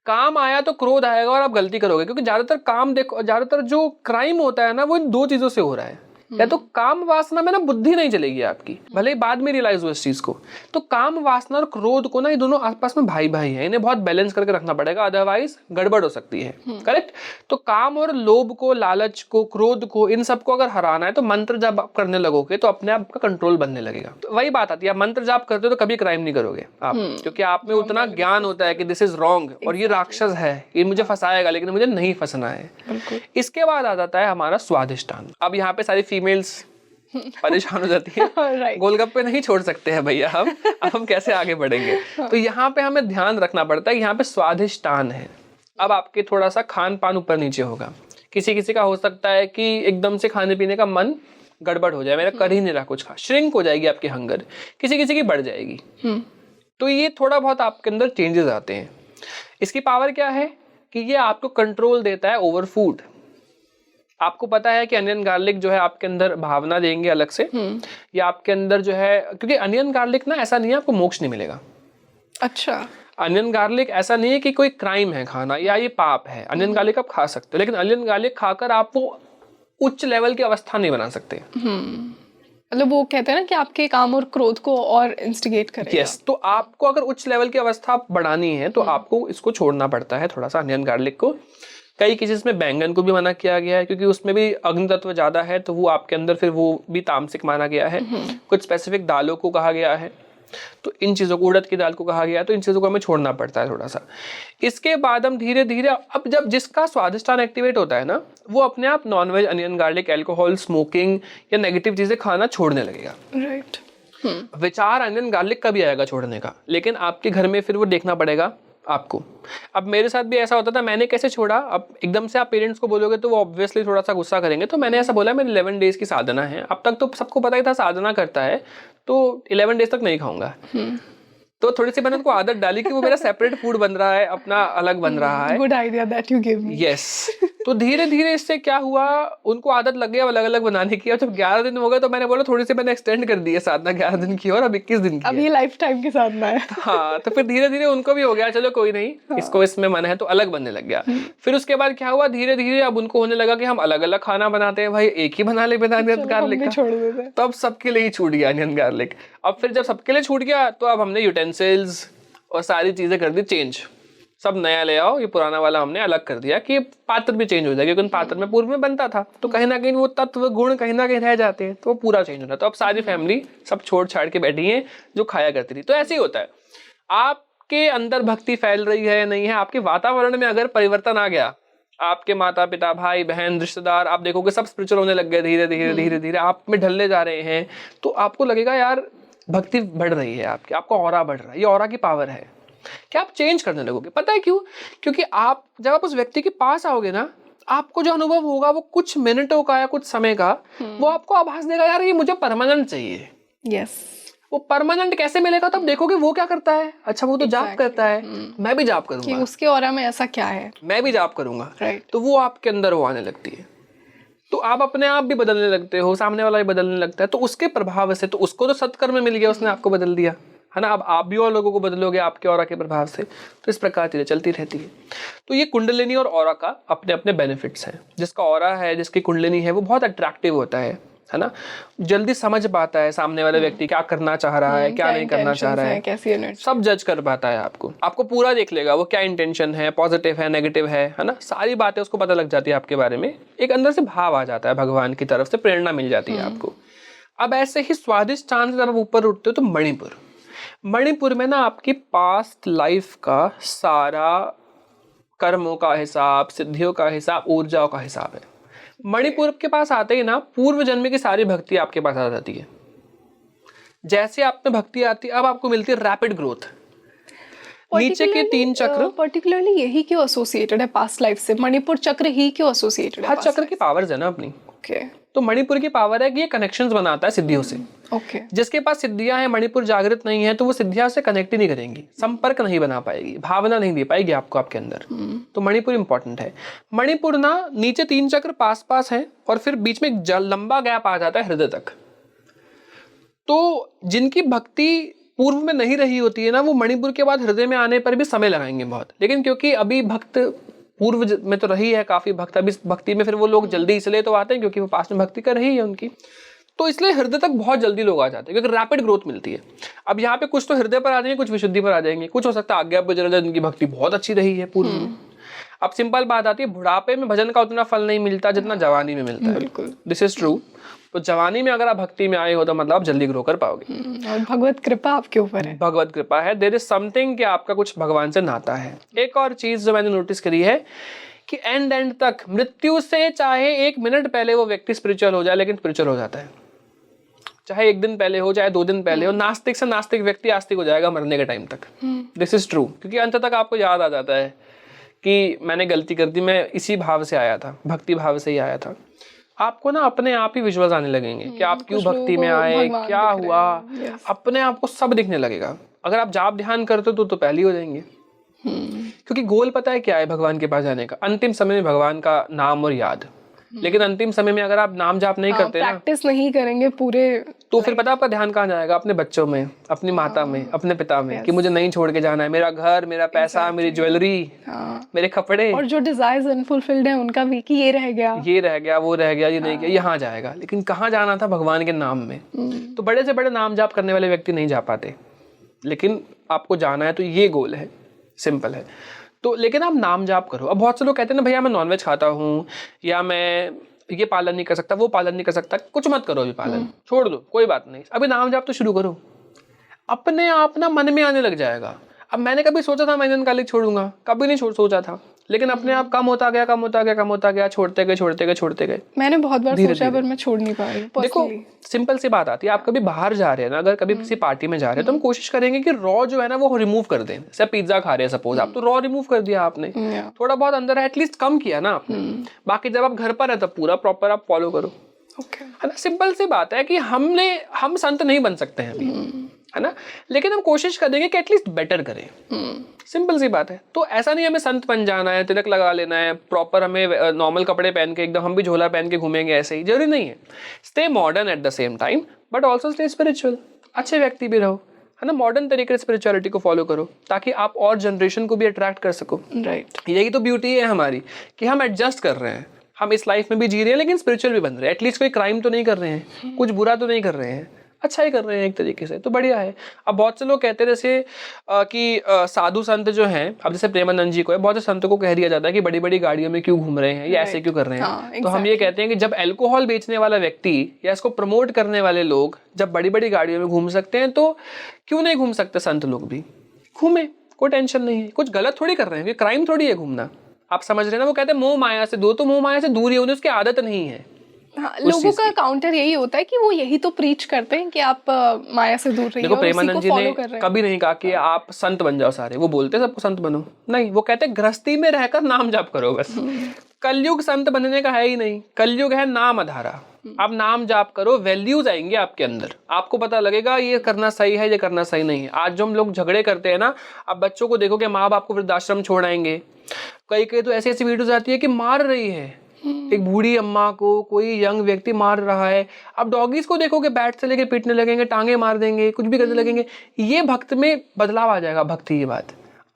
काम आया तो क्रोध आएगा और आप गलती करोगे, क्योंकि ज्यादातर काम देखो, ज्यादातर जो क्राइम होता है ना, वो इन 2 चीजों से हो रहा है। या तो काम वासना में ना बुद्धि नहीं चलेगी आपकी, भले ही बाद में रियलाइज हो इस चीज को। तो काम वासना और क्रोध को ना, ये दोनों आसपास में भाई भाई है, इन्हें बहुत बैलेंस करके रखना पड़ेगा, अदरवाइज गड़बड़ हो सकती है। करेक्ट। तो काम और लोभ को, लालच को, क्रोध को, इन सबको अगर हराना है तो मंत्र जाप आप करने लगोगे तो अपने आप का कंट्रोल बनने लगेगा। तो वही बात आती है, आप मंत्र जाप करते हो तो कभी क्राइम नहीं करोगे आप, क्योंकि आप में उतना ज्ञान होता है कि दिस इज रॉन्ग और ये राक्षस है, ये मुझे फंसाएगा, लेकिन मुझे नहीं फंसना है। इसके बाद आ जाता है हमारा स्वादिष्टान। अब यहाँ पे सारी फीमेल्स परेशान हो जाती है, Right. गोलगप्पे नहीं छोड़ सकते हैं भैया हम, अब हम कैसे आगे बढ़ेंगे। तो यहाँ पे हमें ध्यान रखना पड़ता है, यहाँ पे स्वादिष्टान है। अब आपके थोड़ा सा खान पान ऊपर नीचे होगा, किसी किसी का हो सकता है कि एकदम से खाने पीने का मन गड़बड़ हो जाए, मेरा कर ही नहीं रहा कुछ खा, श्रिंक हो जाएगी आपकी हंगर, किसी किसी की बढ़ जाएगी। तो ये थोड़ा बहुत आपके अंदर चेंजेस आते हैं। इसकी पावर क्या है कि ये आपको कंट्रोल देता है ओवर फूड। आपको पता है कि अनियन गार्लिक जो है आपके अंदर भावना देंगे अलग से, या आपके अंदर जो है, क्योंकि अनियन गार्लिक ना ऐसा नहीं है आपको मोक्ष नहीं मिलेगा। अच्छा। अनियन गार्लिक ऐसा नहीं है कि कोई क्राइम है खाना या ये पाप है। अनियन गार्लिक आप खा सकते हो, लेकिन अनियन गार्लिक खाकर आप वो उच्च लेवल की अवस्था नहीं बना सकते। मतलब वो कहते हैं ना कि आपके काम और क्रोध को और इंस्टिगेट करेगा। यस। तो आपको अगर उच्च लेवल की अवस्था बढ़ानी है तो आपको इसको छोड़ना पड़ता है थोड़ा सा, अनियन गार्लिक को। कई केसेस में बैंगन को भी मना किया गया है, क्योंकि उसमें भी अग्नि तत्व ज्यादा है, तो वो आपके अंदर फिर वो भी तामसिक माना गया है। कुछ स्पेसिफिक दालों को कहा गया है, तो इन चीजों को, उड़द की दाल को कहा गया है, तो इन चीजों को हमें छोड़ना पड़ता है थोड़ा सा। इसके बाद हम धीरे धीरे, अब जब जिसका स्वादिष्टान एक्टिवेट होता है ना, वो अपने आप nonveg, onion garlic, alcohol, smoking या नेगेटिव चीजें खाना छोड़ने लगेगा। राइट। विचार अनियन गार्लिक का भी आएगा छोड़ने का, लेकिन आपके घर में फिर वो देखना पड़ेगा आपको। अब मेरे साथ भी ऐसा होता था, मैंने कैसे छोड़ा। अब एकदम से आप पेरेंट्स को बोलोगे तो वो ऑब्वियसली थोड़ा सा गुस्सा करेंगे, तो मैंने ऐसा बोला मेरी 11 डेज की साधना है। अब तक तो सबको पता ही था साधना करता है, तो 11 डेज तक नहीं खाऊंगा। तो थोड़ी सी मैंने उनको आदत डाली कि वो मेरा सेपरेट फूड बन रहा है, अपना अलग बन रहा है। Good idea that you give me. Yes. तो धीरे धीरे इससे क्या हुआ, उनको आदत लग गई अलग अलग बनाने की। और जब 11 दिन हो गए तो मैंने बोला थोड़ी सी मैंने एक्सटेंड कर दी है साधना 11 दिन की, और अब 21 दिन की अब ये लाइफ टाइम के साधना है। हाँ, तो फिर धीरे धीरे उनको भी हो गया, चलो कोई नहीं, इसको इसमें मन है, तो अलग बनने लग गया। फिर उसके बाद क्या हुआ, धीरे धीरे अब उनको होने लगा कि हम अलग अलग खाना बनाते हैं, भाई एक ही बना ले बिना अनियन गार्लिक का, छोड़ देते। तो अब सबके लिए ही छूट गया अनियन गार्लिक। अब फिर जब सबके लिए छूट गया तो अब हमने यूटेंसिल्स और सारी चीजें कर दी चेंज, सब नया ले आओ, ये पुराना वाला हमने अलग कर दिया कि पात्र भी चेंज हो जाएगा, क्योंकि पात्र में पूर्व में बनता था, तो कहीं ना कहीं वो तत्व गुण कहीं ना कहीं रह जाते हैं, तो वो पूरा चेंज हो रहा है। तो अब सारी फैमिली सब छोड़ छाड़ के बैठी है जो खाया करती थी। तो ऐसे ही होता है, आपके अंदर भक्ति फैल रही है या नहीं है, आपके वातावरण में अगर परिवर्तन आ गया, आपके माता पिता, भाई बहन, रिश्तेदार, आप देखोगे सब स्पिरिचुअल होने लग गए, धीरे धीरे धीरे धीरे आप में ढलने जा रहे हैं, तो आपको लगेगा यार भक्ति बढ़ रही है आपकी, आपका ऑरा बढ़ रहा है। ये ऑरा की पावर है कि आप चेंज करने लगोगे। पता है क्यों? क्योंकि आप जब आप उस व्यक्ति के पास आओगे ना, आपको जो अनुभव होगा वो कुछ मिनटों का या कुछ समय का, वो आपको आभास देगा यार ये मुझे परमानेंट चाहिए। यस। वो परमानेंट कैसे मिलेगा, तब देखोगे वो क्या करता है, अच्छा वो तो जाप करता है, मैं भी जाप कि करूंगा, उसके ऑरा में ऐसा क्या है, मैं भी जाप करूंगा। राइट। तो वो आपके अंदर वो आने लगती है, तो आप अपने आप भी बदलने लगते हो, सामने वाला भी बदलने लगता है। तो उसके प्रभाव से, तो उसको तो सत्कर्म मिल गया, उसने आपको बदल दिया है ना, अब आप भी और लोगों को बदलोगे आपके ऑरा के प्रभाव से। तो इस प्रकार चीजें चलती रहती है। तो ये कुंडलिनी और ऑरा का अपने अपने बेनिफिट्स हैं। जिसका ऑरा है, जिसकी कुंडलिनी है, वो बहुत अट्रैक्टिव होता है ना, जल्दी समझ पाता है सामने वाले व्यक्ति क्या करना चाह रहा है, क्या नहीं करना चाह रहा है, कैसी एनर्जी, सब जज कर पाता है। आपको पूरा देख लेगा, वो क्या इंटेंशन है, पॉजिटिव है, नेगेटिव है ना, सारी बातें उसको पता लग जाती है आपके बारे में। एक अंदर से भाव आ जाता है, भगवान की तरफ से प्रेरणा मिल जाती है आपको। अब ऐसे ही स्वादिष्टान से जब ऊपर उठते हो तो मणिपुर में ना आपकी पास्ट लाइफ का सारा कर्मों का हिसाब, सिद्धियों का हिसाब, ऊर्जाओं का हिसाब है। मणिपुर के पास आते ही ना पूर्व जन्म की सारी भक्ति आपके पास आ जाती है। जैसे आप में भक्ति आती है, अब आपको मिलती है रैपिड ग्रोथ। नीचे के 3 चक्र पर्टिकुलरली यही क्यों एसोसिएटेड है पास्ट लाइफ से? मणिपुर चक्र ही क्यों एसोसिएटेड है? हर चक्र की पावर्स है ना अपनी। ओके। तो मणिपुर की पावर है कि ये कनेक्शंस बनाता है सिद्धियों से। ओके। जिसके पास सिद्धियां हैं, मणिपुर जागृत नहीं है, तो वो सिद्धियां से कनेक्ट ही नहीं करेंगी, संपर्क नहीं बना पाएगी, भावना नहीं दे पाएगी आपको आपके अंदर। तो मणिपुर इंपॉर्टेंट है। मणिपुर ना नीचे 3 चक्र पास पास है, और फिर बीच में एक लंबा गैप आ जाता है हृदय तक। तो जिनकी भक्ति पूर्व में नहीं रही होती है ना, वो मणिपुर के बाद हृदय में आने पर भी समय लगाएंगे बहुत, लेकिन क्योंकि अभी भक्त पूर्व में तो रही है काफी भक्त, अभी भक्ति में फिर वो लोग जल्दी इसलिए तो आते हैं क्योंकि वो पास में भक्ति कर रही है उनकी, तो इसलिए हृदय तक बहुत जल्दी लोग आ जाते हैं क्योंकि रैपिड ग्रोथ मिलती है। अब यहाँ पे कुछ तो हृदय पर आ जाएंगे, कुछ विशुद्धि पर आ जाएंगे, कुछ हो सकता है आज्ञा पर जरा उनकी भक्ति बहुत अच्छी रही है पूर्व में। अब सिंपल बात आती है, बुढ़ापे में भजन का उतना फल नहीं मिलता जितना जवानी में मिलता है। बिल्कुल, दिस इज ट्रू। तो जवानी में अगर आप भक्ति में आए हो तो मतलब आप जल्दी ग्रो कर पाओगे। और भगवत कृपा आपके ऊपर है। भगवत कृपा है, देयर इज समथिंग कि आपका कुछ भगवान से नाता है। एक और चीज जो मैंने नोटिस करी है कि एंड तक मृत्यु से चाहे 1 मिनट पहले वो व्यक्ति स्पिरिचुअल हो जाए, लेकिन स्पिरिचुअल हो जाता है। चाहे 1 दिन पहले हो, चाहे 2 दिन पहले हो, नास्तिक से नास्तिक व्यक्ति आस्तिक हो जाएगा मरने के टाइम तक। दिस इज ट्रू, क्योंकि अंत तक आपको याद आ जाता है कि मैंने गलती कर दी, मैं इसी भाव से आया था, भक्ति भाव से ही आया था। आपको ना अपने आप ही विजुअल्स आने लगेंगे कि आप क्यों भक्ति में आए, क्या हुआ, अपने आप को सब दिखने लगेगा। अगर आप जाप ध्यान करते हो तो पहले हो जाएंगे, क्योंकि गोल पता है क्या है भगवान के पास जाने का? अंतिम समय में भगवान का नाम और याद। लेकिन अंतिम समय में अगर आप नाम जाप नहीं करते ना, प्रैक्टिस नहीं करेंगे पूरे, तो फिर पता आपका ध्यान कहाँ जाएगा? अपने बच्चों में, अपनी माता में, अपने पिता में, कि मुझे नहीं छोड़ के जाना है, मेरा घर, मेरा पैसा, मेरी ज्वेलरी, मेरे कपड़े, और जो डिजायर्स अनफुलफिल्ड है उनका भी, कि ये रह गया, वो रह गया, ये नहीं किया, यहाँ जाएगा। लेकिन कहाँ जाना था? भगवान के नाम में। तो बड़े से बड़े नाम जाप करने वाले व्यक्ति नहीं जा पाते, लेकिन आपको जाना है तो ये गोल है, सिंपल है। तो लेकिन आप नाम जाप करो। अब बहुत से लोग कहते हैं ना, भैया मैं नॉनवेज खाता हूँ, या मैं ये पालन नहीं कर सकता, वो पालन नहीं कर सकता। कुछ मत करो, अभी पालन छोड़ दो, कोई बात नहीं, अभी नाम जाप तो शुरू करो। अपने आप ना मन में आने लग जाएगा। अब मैंने कभी सोचा था मैं इंडियन कॉलेज छोड़ूंगा? कभी नहीं सोचा था, लेकिन अपने आप कम होता गया, छोड़ते गए। मैंने बहुत बार सोचा पर मैं छोड़ नहीं पा रही। देखो सिंपल सी बात आती है, आप कभी बाहर जा रहे हैं ना, अगर कभी किसी पार्टी में जा रहे हैं तो हम कोशिश करेंगे कि रॉ जो है ना वो रिमूव कर दें। जैसे पिज्जा खा रहे हैं सपोज आप, तो रॉ रिमूव कर दिया आपने, थोड़ा बहुत अंदर है एटलीस्ट कम किया ना आपने। बाकी जब आप घर पर है तब पूरा प्रॉपर आप फॉलो करो, है ना। सिंपल सी बात है कि हम संत नहीं बन सकते हैं अभी, है ना, लेकिन हम कोशिश करेंगे कि एटलीस्ट बेटर करें। सिंपल सी बात है। तो ऐसा नहीं हमें संत बन जाना है, तिलक लगा लेना है, प्रॉपर हमें नॉर्मल कपड़े पहन के एकदम हम भी झोला पहन के घूमेंगे, ऐसे ही जरूरी नहीं है। Stay modern at the same time but also stay spiritual. अच्छे व्यक्ति भी रहो, है ना, मॉडर्न तरीके से स्पिरिचुअलिटी को फॉलो करो ताकि आप और जनरेशन को भी अट्रैक्ट कर सको। राइट, यही तो ब्यूटी है हमारी कि हम एडजस्ट कर रहे हैं, हम इस लाइफ में भी जी रहे हैं लेकिन स्पिरिचुअल भी बन रहे हैं। एटलीस्ट कोई क्राइम तो नहीं कर रहे हैं, कुछ बुरा तो नहीं कर रहे हैं, अच्छा ही कर रहे हैं एक तरीके से, तो बढ़िया है। अब बहुत से लोग कहते हैं जैसे कि साधु संत जो हैं, अब जैसे प्रेमानंद जी को है, बहुत से संतों को कह दिया जाता है कि बड़ी बड़ी गाड़ियों में क्यों घूम रहे हैं, या ऐसे क्यों कर रहे हैं। तो हम ये कहते हैं कि जब अल्कोहल बेचने वाला व्यक्ति या इसको प्रमोट करने वाले लोग जब बड़ी बड़ी गाड़ियों में घूम सकते हैं तो क्यों नहीं घूम सकते संत लोग भी? घूमे, कोई टेंशन नहीं है, कुछ गलत थोड़ी कर रहे हैं, क्राइम थोड़ी है घूमना। आप समझ रहे हैं ना, वो कहते हैं मोह माया से दूर, तो मोह माया से दूर ही होने उसकी आदत नहीं है। हाँ, लोगों का काउंटर यही होता है कि वो यही तो प्रीच करते हैं कि आप माया से दूर रहिए। देखो प्रेमानंद जी ने कभी नहीं कहा कि आप संत बन जाओ सारे, वो बोलते सबको संत बनो, नहीं, वो कहते गृहस्थी में रहकर नाम जाप करो बस। कलयुग संत बनने का है ही नहीं, कलयुग है नाम आधारा। आप नाम जाप करो, वैल्यूज आएंगे आपके अंदर, आपको पता लगेगा ये करना सही है, ये करना सही नहीं है। आज जो हम लोग झगड़े करते हैं ना, अब बच्चों को देखो कि माँ बाप को वृद्धाश्रम छोड़ आएंगे, कई तो ऐसी ऐसी वीडियोस आती है कि मार रही है एक बूढ़ी अम्मा को, कोई यंग व्यक्ति मार रहा है। अब डॉगीज को देखोगे बैट से लेके पीटने लगेंगे, टांगे मार देंगे, कुछ भी करने लगेंगे। ये भक्त में बदलाव आ जाएगा, भक्ति की बात।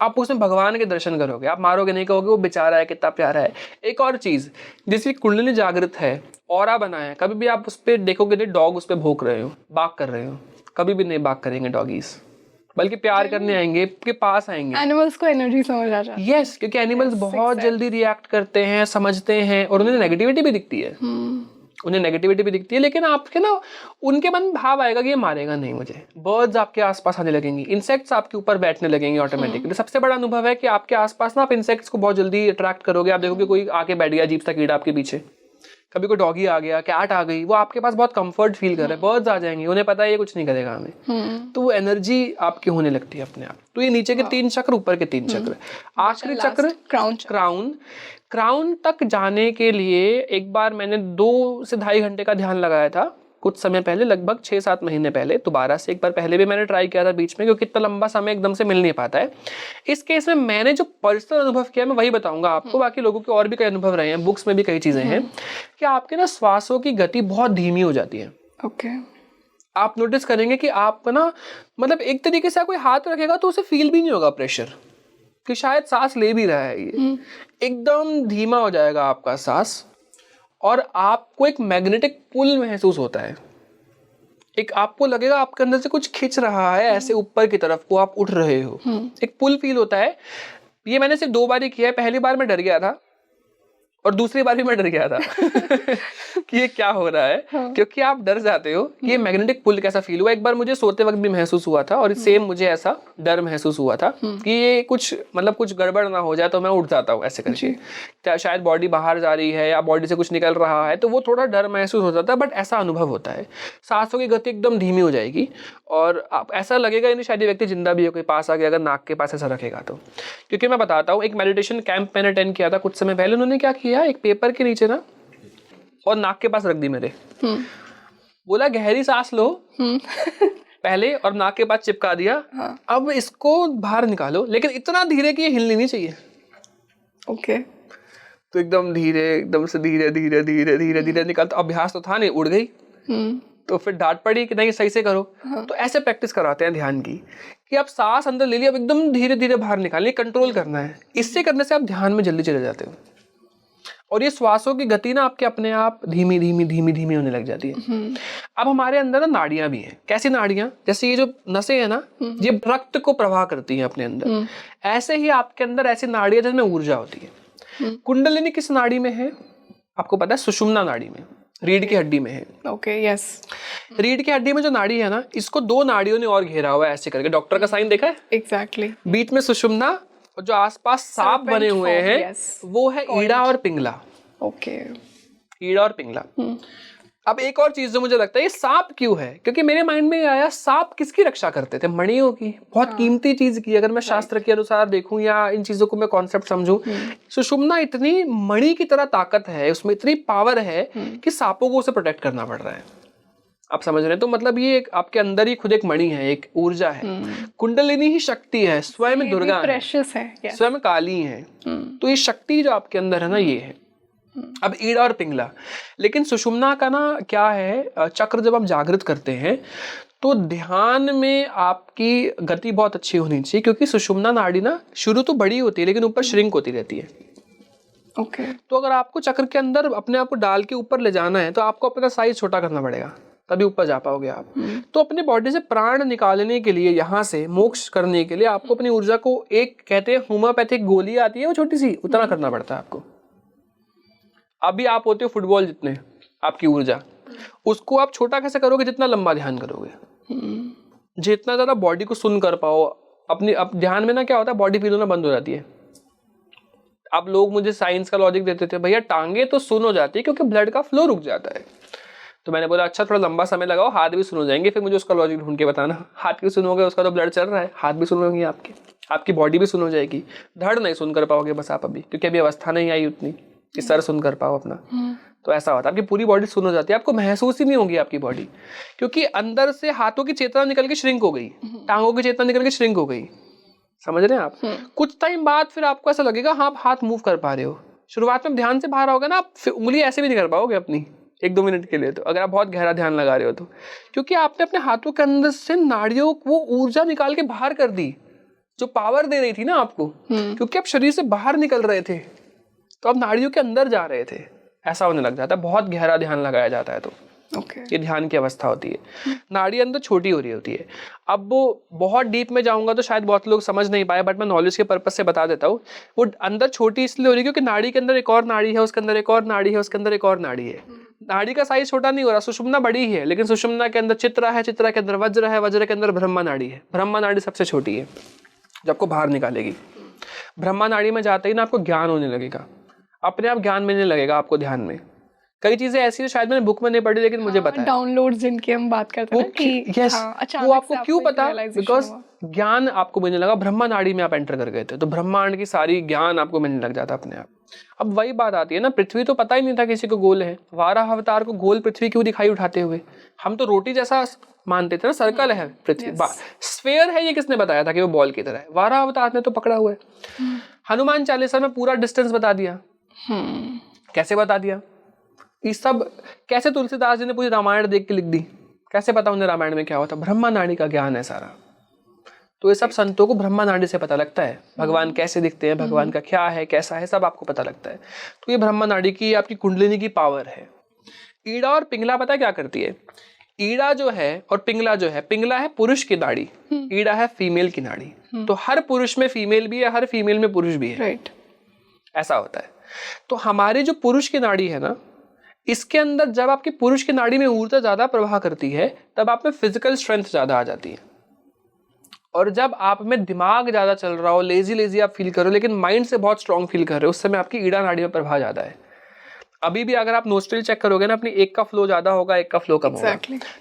आप उसमें भगवान के दर्शन करोगे, आप मारोगे नहीं, कहोगे वो बेचारा है, कितना प्यारा है। एक और चीज, जिसकी कुंडली जागृत है, ऑरा बना है, कभी भी आप उस पर देखोगे नहीं डॉग उस पर भौंक रहे हो, बाग कर रहे हो, कभी भी नहीं बाग करेंगे डॉगीज, बल्कि प्यार करने आएंगे, के पास आएंगे। एनिमल्स को एनर्जी समझ आ जाती है। यस, क्योंकि एनिमल्स बहुत जल्दी रिएक्ट करते हैं, समझते हैं, और उन्हें नेगेटिविटी भी दिखती है, लेकिन आपके ना उनके मन में भाव आएगा कि ये मारेगा नहीं मुझे। बर्ड्स आपके आसपास आने लगेंगी, इंसेक्ट्स आपके ऊपर बैठने लगेंगे ऑटोमेटिकली। सबसे बड़ा अनुभव है कि आपके आसपास ना आप इंसेक्ट्स को बहुत जल्दी अट्रैक्ट करोगे। आप देखोगे कोई आके बैठ गया अजीब सा कीड़ा आपके पीछे, कभी कोई डॉगी आ गया, कैट आ गई, वो आपके पास बहुत कंफर्ट फील कर रहे हैं। बर्ड्स आ जाएंगे, उन्हें पता है ये कुछ नहीं करेगा हमें, तो वो एनर्जी आपकी होने लगती है अपने आप। तो ये नीचे के 3 चक्र, ऊपर के 3 चक्र, आखिरी चक्र क्राउन तक जाने के लिए एक बार मैंने 2 से 2.5 घंटे का ध्यान लगाया था कुछ समय पहले, लगभग 6-7 महीने पहले। दोबारा से एक बार पहले भी मैंने ट्राई किया था बीच में, क्योंकि इतना लंबा समय एकदम से मिल नहीं पाता है। इस केस में मैंने जो पर्सनल अनुभव किया मैं वही बताऊंगा आपको, बाकी लोगों के और भी कई अनुभव रहे हैं, बुक्स में भी कई चीजें हैं कि आपके ना श्वासों की गति बहुत धीमी हो जाती है। ओके, आप नोटिस करेंगे कि आप ना, मतलब एक तरीके से कोई हाथ रखेगा तो उसे फील भी नहीं होगा प्रेशर, कि शायद सांस ले भी रहा है ये। एकदम धीमा हो जाएगा आपका सांस और आपको एक मैग्नेटिक पुल महसूस होता है। एक आपको लगेगा आपके अंदर से कुछ खींच रहा है ऐसे ऊपर की तरफ को, आप उठ रहे हो। एक पुल फील होता है। ये मैंने सिर्फ 2 बार ही किया है। पहली बार मैं डर गया था और दूसरी बार भी मैं डर गया था कि ये क्या हो रहा है। क्योंकि आप डर जाते हो कि ये मैग्नेटिक पुल कैसा फील हुआ। एक बार मुझे सोते वक्त भी महसूस हुआ था और सेम मुझे ऐसा डर महसूस हुआ था कि ये कुछ मतलब कुछ गड़बड़ ना हो जाए तो मैं उठ जाता हूँ ऐसे करके। शायद बॉडी बाहर जा रही है या बॉडी से कुछ निकल रहा है तो वो थोड़ा डर महसूस हो जाता है, बट ऐसा अनुभव होता है। सांसों की गति एकदम धीमी हो जाएगी और आप ऐसा लगेगा नहीं शायद ये व्यक्ति जिंदा भी हो, कोई पास आ गया अगर नाक के पास ऐसा रखेगा तो। क्योंकि मैं बताता हूँ, एक मेडिटेशन कैंप मैंने अटेंड किया था कुछ समय पहले। उन्होंने क्या किया, एक पेपर के नीचे ना और नाक के पास रख दी मेरे। बोला गहरी सांस लो पहले और नाक के पास चिपका दिया। अब इसको बाहर निकालो, लेकिन इतना धीरे कि ये हिलनी नहीं चाहिए। ओके। तो एकदम धीरे, एकदम से धीरे धीरे धीरे धीरे धीरे निकालता। अभ्यास तो था नहीं, उड़ गई। तो फिर डांट पड़ी कि नहीं सही से करो। तो ऐसे प्रैक्टिस कराते हैं ध्यान की कि आप सांस अंदर ले लिया, अब एकदम धीरे धीरे बाहर निकालिए, कंट्रोल करना है। इससे करने से आप ध्यान में जल्दी चले जाते हो और ये श्वासों की गति ना आपके अपने आप धीमी धीमी धीमी धीमी होने लग जाती है। अब हमारे अंदर ना नाड़ियां भी हैं। कैसी नाड़ियां? जैसे ये जो नसें हैं ना, ये रक्त को प्रवाह करती हैं अपने अंदर। ऐसे ही आपके अंदर ऐसी नाड़ियां जिसमें ऊर्जा होती है। कुंडलिनी किस नाड़ी में है आपको पता है? सुषुम्ना नाड़ी में, रीढ़ की हड्डी में है। Okay, yes. रीढ़ की हड्डी में जो नाड़ी है ना, इसको 2 नाड़ियों ने और घेरा हुआ है ऐसे करके। डॉक्टर का साइन देखा है? एग्जैक्टली। बीच में सुषुम्ना और जो आसपास सांप बने हुए हैं वो है ईड़ा और पिंगला। ओके, ईड़ा और पिंगला। अब एक और चीज जो मुझे लगता है, ये सांप क्यों है? क्योंकि मेरे माइंड में आया सांप किसकी रक्षा करते थे? मणियों की। बहुत कीमती चीज की। अगर मैं शास्त्र के अनुसार देखूं या इन चीजों को मैं कॉन्सेप्ट समझूं, सुषुम्ना इतनी मणि की तरह ताकत है, उसमें इतनी पावर है कि सांपों को उसे प्रोटेक्ट करना पड़ रहा है। आप समझ रहे हैं? तो मतलब ये एक आपके अंदर ही खुद एक मणि है, एक ऊर्जा है। कुंडलिनी ही शक्ति है, स्वयं दुर्गा है, स्वयं काली है। तो ये शक्ति जो आपके अंदर है ना, ये है। अब ईड़ा और पिंगला, लेकिन सुषुम्ना का ना क्या है, चक्र जब आप जागृत करते हैं तो ध्यान में आपकी गति बहुत अच्छी होनी चाहिए। क्योंकि सुषुम्ना नाड़ी ना शुरू तो बड़ी होती है लेकिन ऊपर श्रिंक होती रहती है। ओके। तो अगर आपको चक्र के अंदर अपने आप को डाल के ऊपर ले जाना है तो आपको अपना साइज छोटा करना पड़ेगा, तभी ऊपर जा पाओगे आप। तो अपने बॉडी से प्राण निकालने के लिए, यहाँ से मोक्ष करने के लिए आपको अपनी ऊर्जा को, एक कहते हैं होम्योपैथिक गोली आती है वो छोटी सी, उतना करना पड़ता है आपको। अभी आप होते हो फुटबॉल जितने, आपकी ऊर्जा, उसको आप छोटा कैसे करोगे? जितना लंबा ध्यान करोगे, जितना ज्यादा बॉडी को सुन कर पाओ। अपनी अब ध्यान में ना क्या होता है, बॉडी फील होना बंद हो जाती है। अब लोग मुझे साइंस का लॉजिक देते थे, भैया टांगे तो सुन हो जाती है क्योंकि ब्लड का फ्लो रुक जाता है। तो मैंने बोला अच्छा थोड़ा लंबा समय लगाओ, हाथ भी सुन हो जाएंगे। फिर मुझे उसका लॉजिक ढूंढ के बताना। हाथ क्यों सुन हो गए? उसका तो ब्लड चल रहा है, हाथ भी सुन होंगे आपकी बॉडी भी सुन हो जाएगी। धड़ नहीं सुन कर पाओगे बस आप अभी, क्योंकि अभी अवस्था नहीं आई उतनी कि सर सुन कर पाओ अपना। तो ऐसा होता है, आपकी पूरी बॉडी सुन हो जाती है, आपको महसूस ही नहीं होगी आपकी बॉडी, क्योंकि अंदर से हाथों की चेतना निकल के श्रिंक हो गई, टांगों की चेतना निकल के श्रिंक हो गई। समझ रहे हैं आप? कुछ टाइम बाद फिर आपको ऐसा लगेगा हाँ आप हाथ मूव कर पा रहे हो। शुरुआत में ध्यान से बाहर आओगे ना, आप उंगली ऐसे भी नहीं कर पाओगे अपनी 1-2 मिनट के लिए, तो अगर आप बहुत गहरा ध्यान लगा रहे हो तो, क्योंकि आपने अपने हाथों के अंदर से नाड़ियों वो ऊर्जा निकाल के बाहर कर दी जो पावर दे रही थी ना आपको। क्योंकि आप शरीर से बाहर निकल रहे थे तो आप नाड़ियों के अंदर जा रहे थे। ऐसा होने लग जाता है, बहुत गहरा ध्यान लगाया जाता है तो ये ध्यान की अवस्था होती है। नाड़ी अंदर छोटी हो रही होती है। अब वो बहुत डीप में जाऊंगा तो शायद बहुत लोग समझ नहीं पाए, बट मैं नॉलेज के पर्पज से बता देता हूँ। वो अंदर छोटी इसलिए हो रही है क्योंकि नाड़ी के अंदर एक और नाड़ी है, उसके अंदर एक और नाड़ी है, उसके अंदर एक और नाड़ी है। नाड़ी का साइज छोटा नहीं हो रहा, सुषुम्ना बड़ी है, लेकिन सुषुम्ना के अंदर चित्रा है, चित्रा के अंदर वज्र है, वज्र के अंदर ब्रह्मा नाड़ी है। ब्रह्मा नाड़ी सबसे छोटी है, जब आपको बाहर निकालेगी। ब्रह्मा नाड़ी में जाते ही ना आपको ज्ञान होने लगेगा, अपने आप ज्ञान मिलने लगेगा आपको ध्यान में। कई चीजें ऐसी है शायद मैंने बुक में नहीं पढ़ी लेकिन मुझे पता है। डाउनलोड्स जिनकी हम बात करते हैं कि वो आपको क्यों पता? बिकॉज ज्ञान आपको मिलने लगा। ब्रह्मा नाड़ी में आप एंटर कर गए थे तो ब्रह्मांड की सारी ज्ञान आपको मिलने लग जाता अपने आप। अब वही बात आती है ना, पृथ्वी तो पता ही नहीं था किसी को गोल है। वाराह अवतार को गोल पृथ्वी क्यों दिखाई उठाते हुए? हम तो रोटी जैसा मानते थे ना, सर्कल है पृथ्वी, स्फेयर है ये किसने बताया था कि वो बॉल की तरह है? वाराह अवतार ने तो पकड़ा हुआ है। हनुमान चालीसा में पूरा डिस्टेंस बता दिया। कैसे बता दिया? ये सब कैसे तुलसीदास जी ने पूरी रामायण देख के लिख दी? कैसे पता उन्हें रामायण में क्या होता? ब्रह्मा नाड़ी का ज्ञान है सारा। तो ये सब संतों को ब्रह्मा नाड़ी से पता लगता है, भगवान कैसे दिखते हैं, भगवान का क्या है, कैसा है, सब आपको पता लगता है। तो ये ब्रह्मा नाड़ी की आपकी कुंडलिनी की पावर है। ईड़ा और पिंगला पता क्या करती है? ईड़ा जो है और पिंगला जो है, पिंगला है पुरुष की नाड़ी, ईड़ा है फीमेल की नाड़ी। तो हर पुरुष में फीमेल भी है, हर फीमेल में पुरुष भी है, राइट। ऐसा होता है। तो हमारी जो पुरुष की नाड़ी है ना, इसके अंदर जब आपकी पुरुष की नाड़ी में ऊर्जा ज्यादा प्रवाह करती है, तब आप में फिजिकल स्ट्रेंथ ज्यादा आ जाती है। और जब आप में दिमाग ज्यादा चल रहा हो, लेजी लेजी आप फील कर रहे हो, लेकिन माइंड से बहुत स्ट्रांग फील कर रहे हो, उस समय आपकी ईड़ा नाड़ी में प्रवाह ज्यादा है। अभी भी अगर आप नोस्ट्रिल चेक करोगे ना, अपनी एक का फ्लो ज्यादा होगा, एक का फ्लो कम होगा।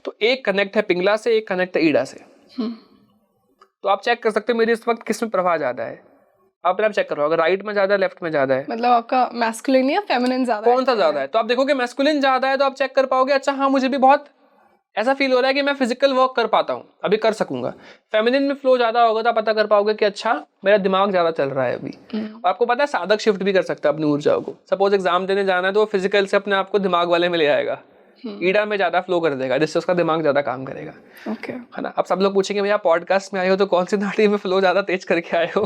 तो एक कनेक्ट है पिंगला से, एक कनेक्ट है ईड़ा से। तो आप चेक कर सकते हो मेरे इस वक्त किस में प्रवाह ज्यादा है। आप चेक करो, अगर राइट में ज्यादा है, लेफ्ट में ज्यादा है, मतलब आपका मैस्कुलिन या फेमिनिन ज्यादा है? कौन सा ज्यादा है? तो आप देखोगे मैस्कुलिन ज्यादा है, तो आप चेक कर पाओगे, अच्छा हाँ मुझे भी बहुत ऐसा फील हो रहा है कि मैं फिजिकल वर्क कर पाता हूँ, अभी कर सकूंगा। फेमिनिन में फ्लो ज्यादा होगा तो आप पता कर पाओगे कि अच्छा मेरा दिमाग ज्यादा चल रहा है अभी। और आपको पता है साधक शिफ्ट भी कर सकता है अपनी ऊर्जा को। सपोज एग्जाम देने जाना है तो वो फिजिकल से अपने आप को दिमाग वाले में ले आएगा, ईड़ा में ज्यादा फ्लो कर देगा, जिससे उसका दिमाग ज्यादा काम करेगा। ओके, है ना। अब सब लोग पूछेंगे भैया पॉडकास्ट में आए हो तो कौन सी नाड़ी में फ्लो ज्यादा तेज करके आए हो?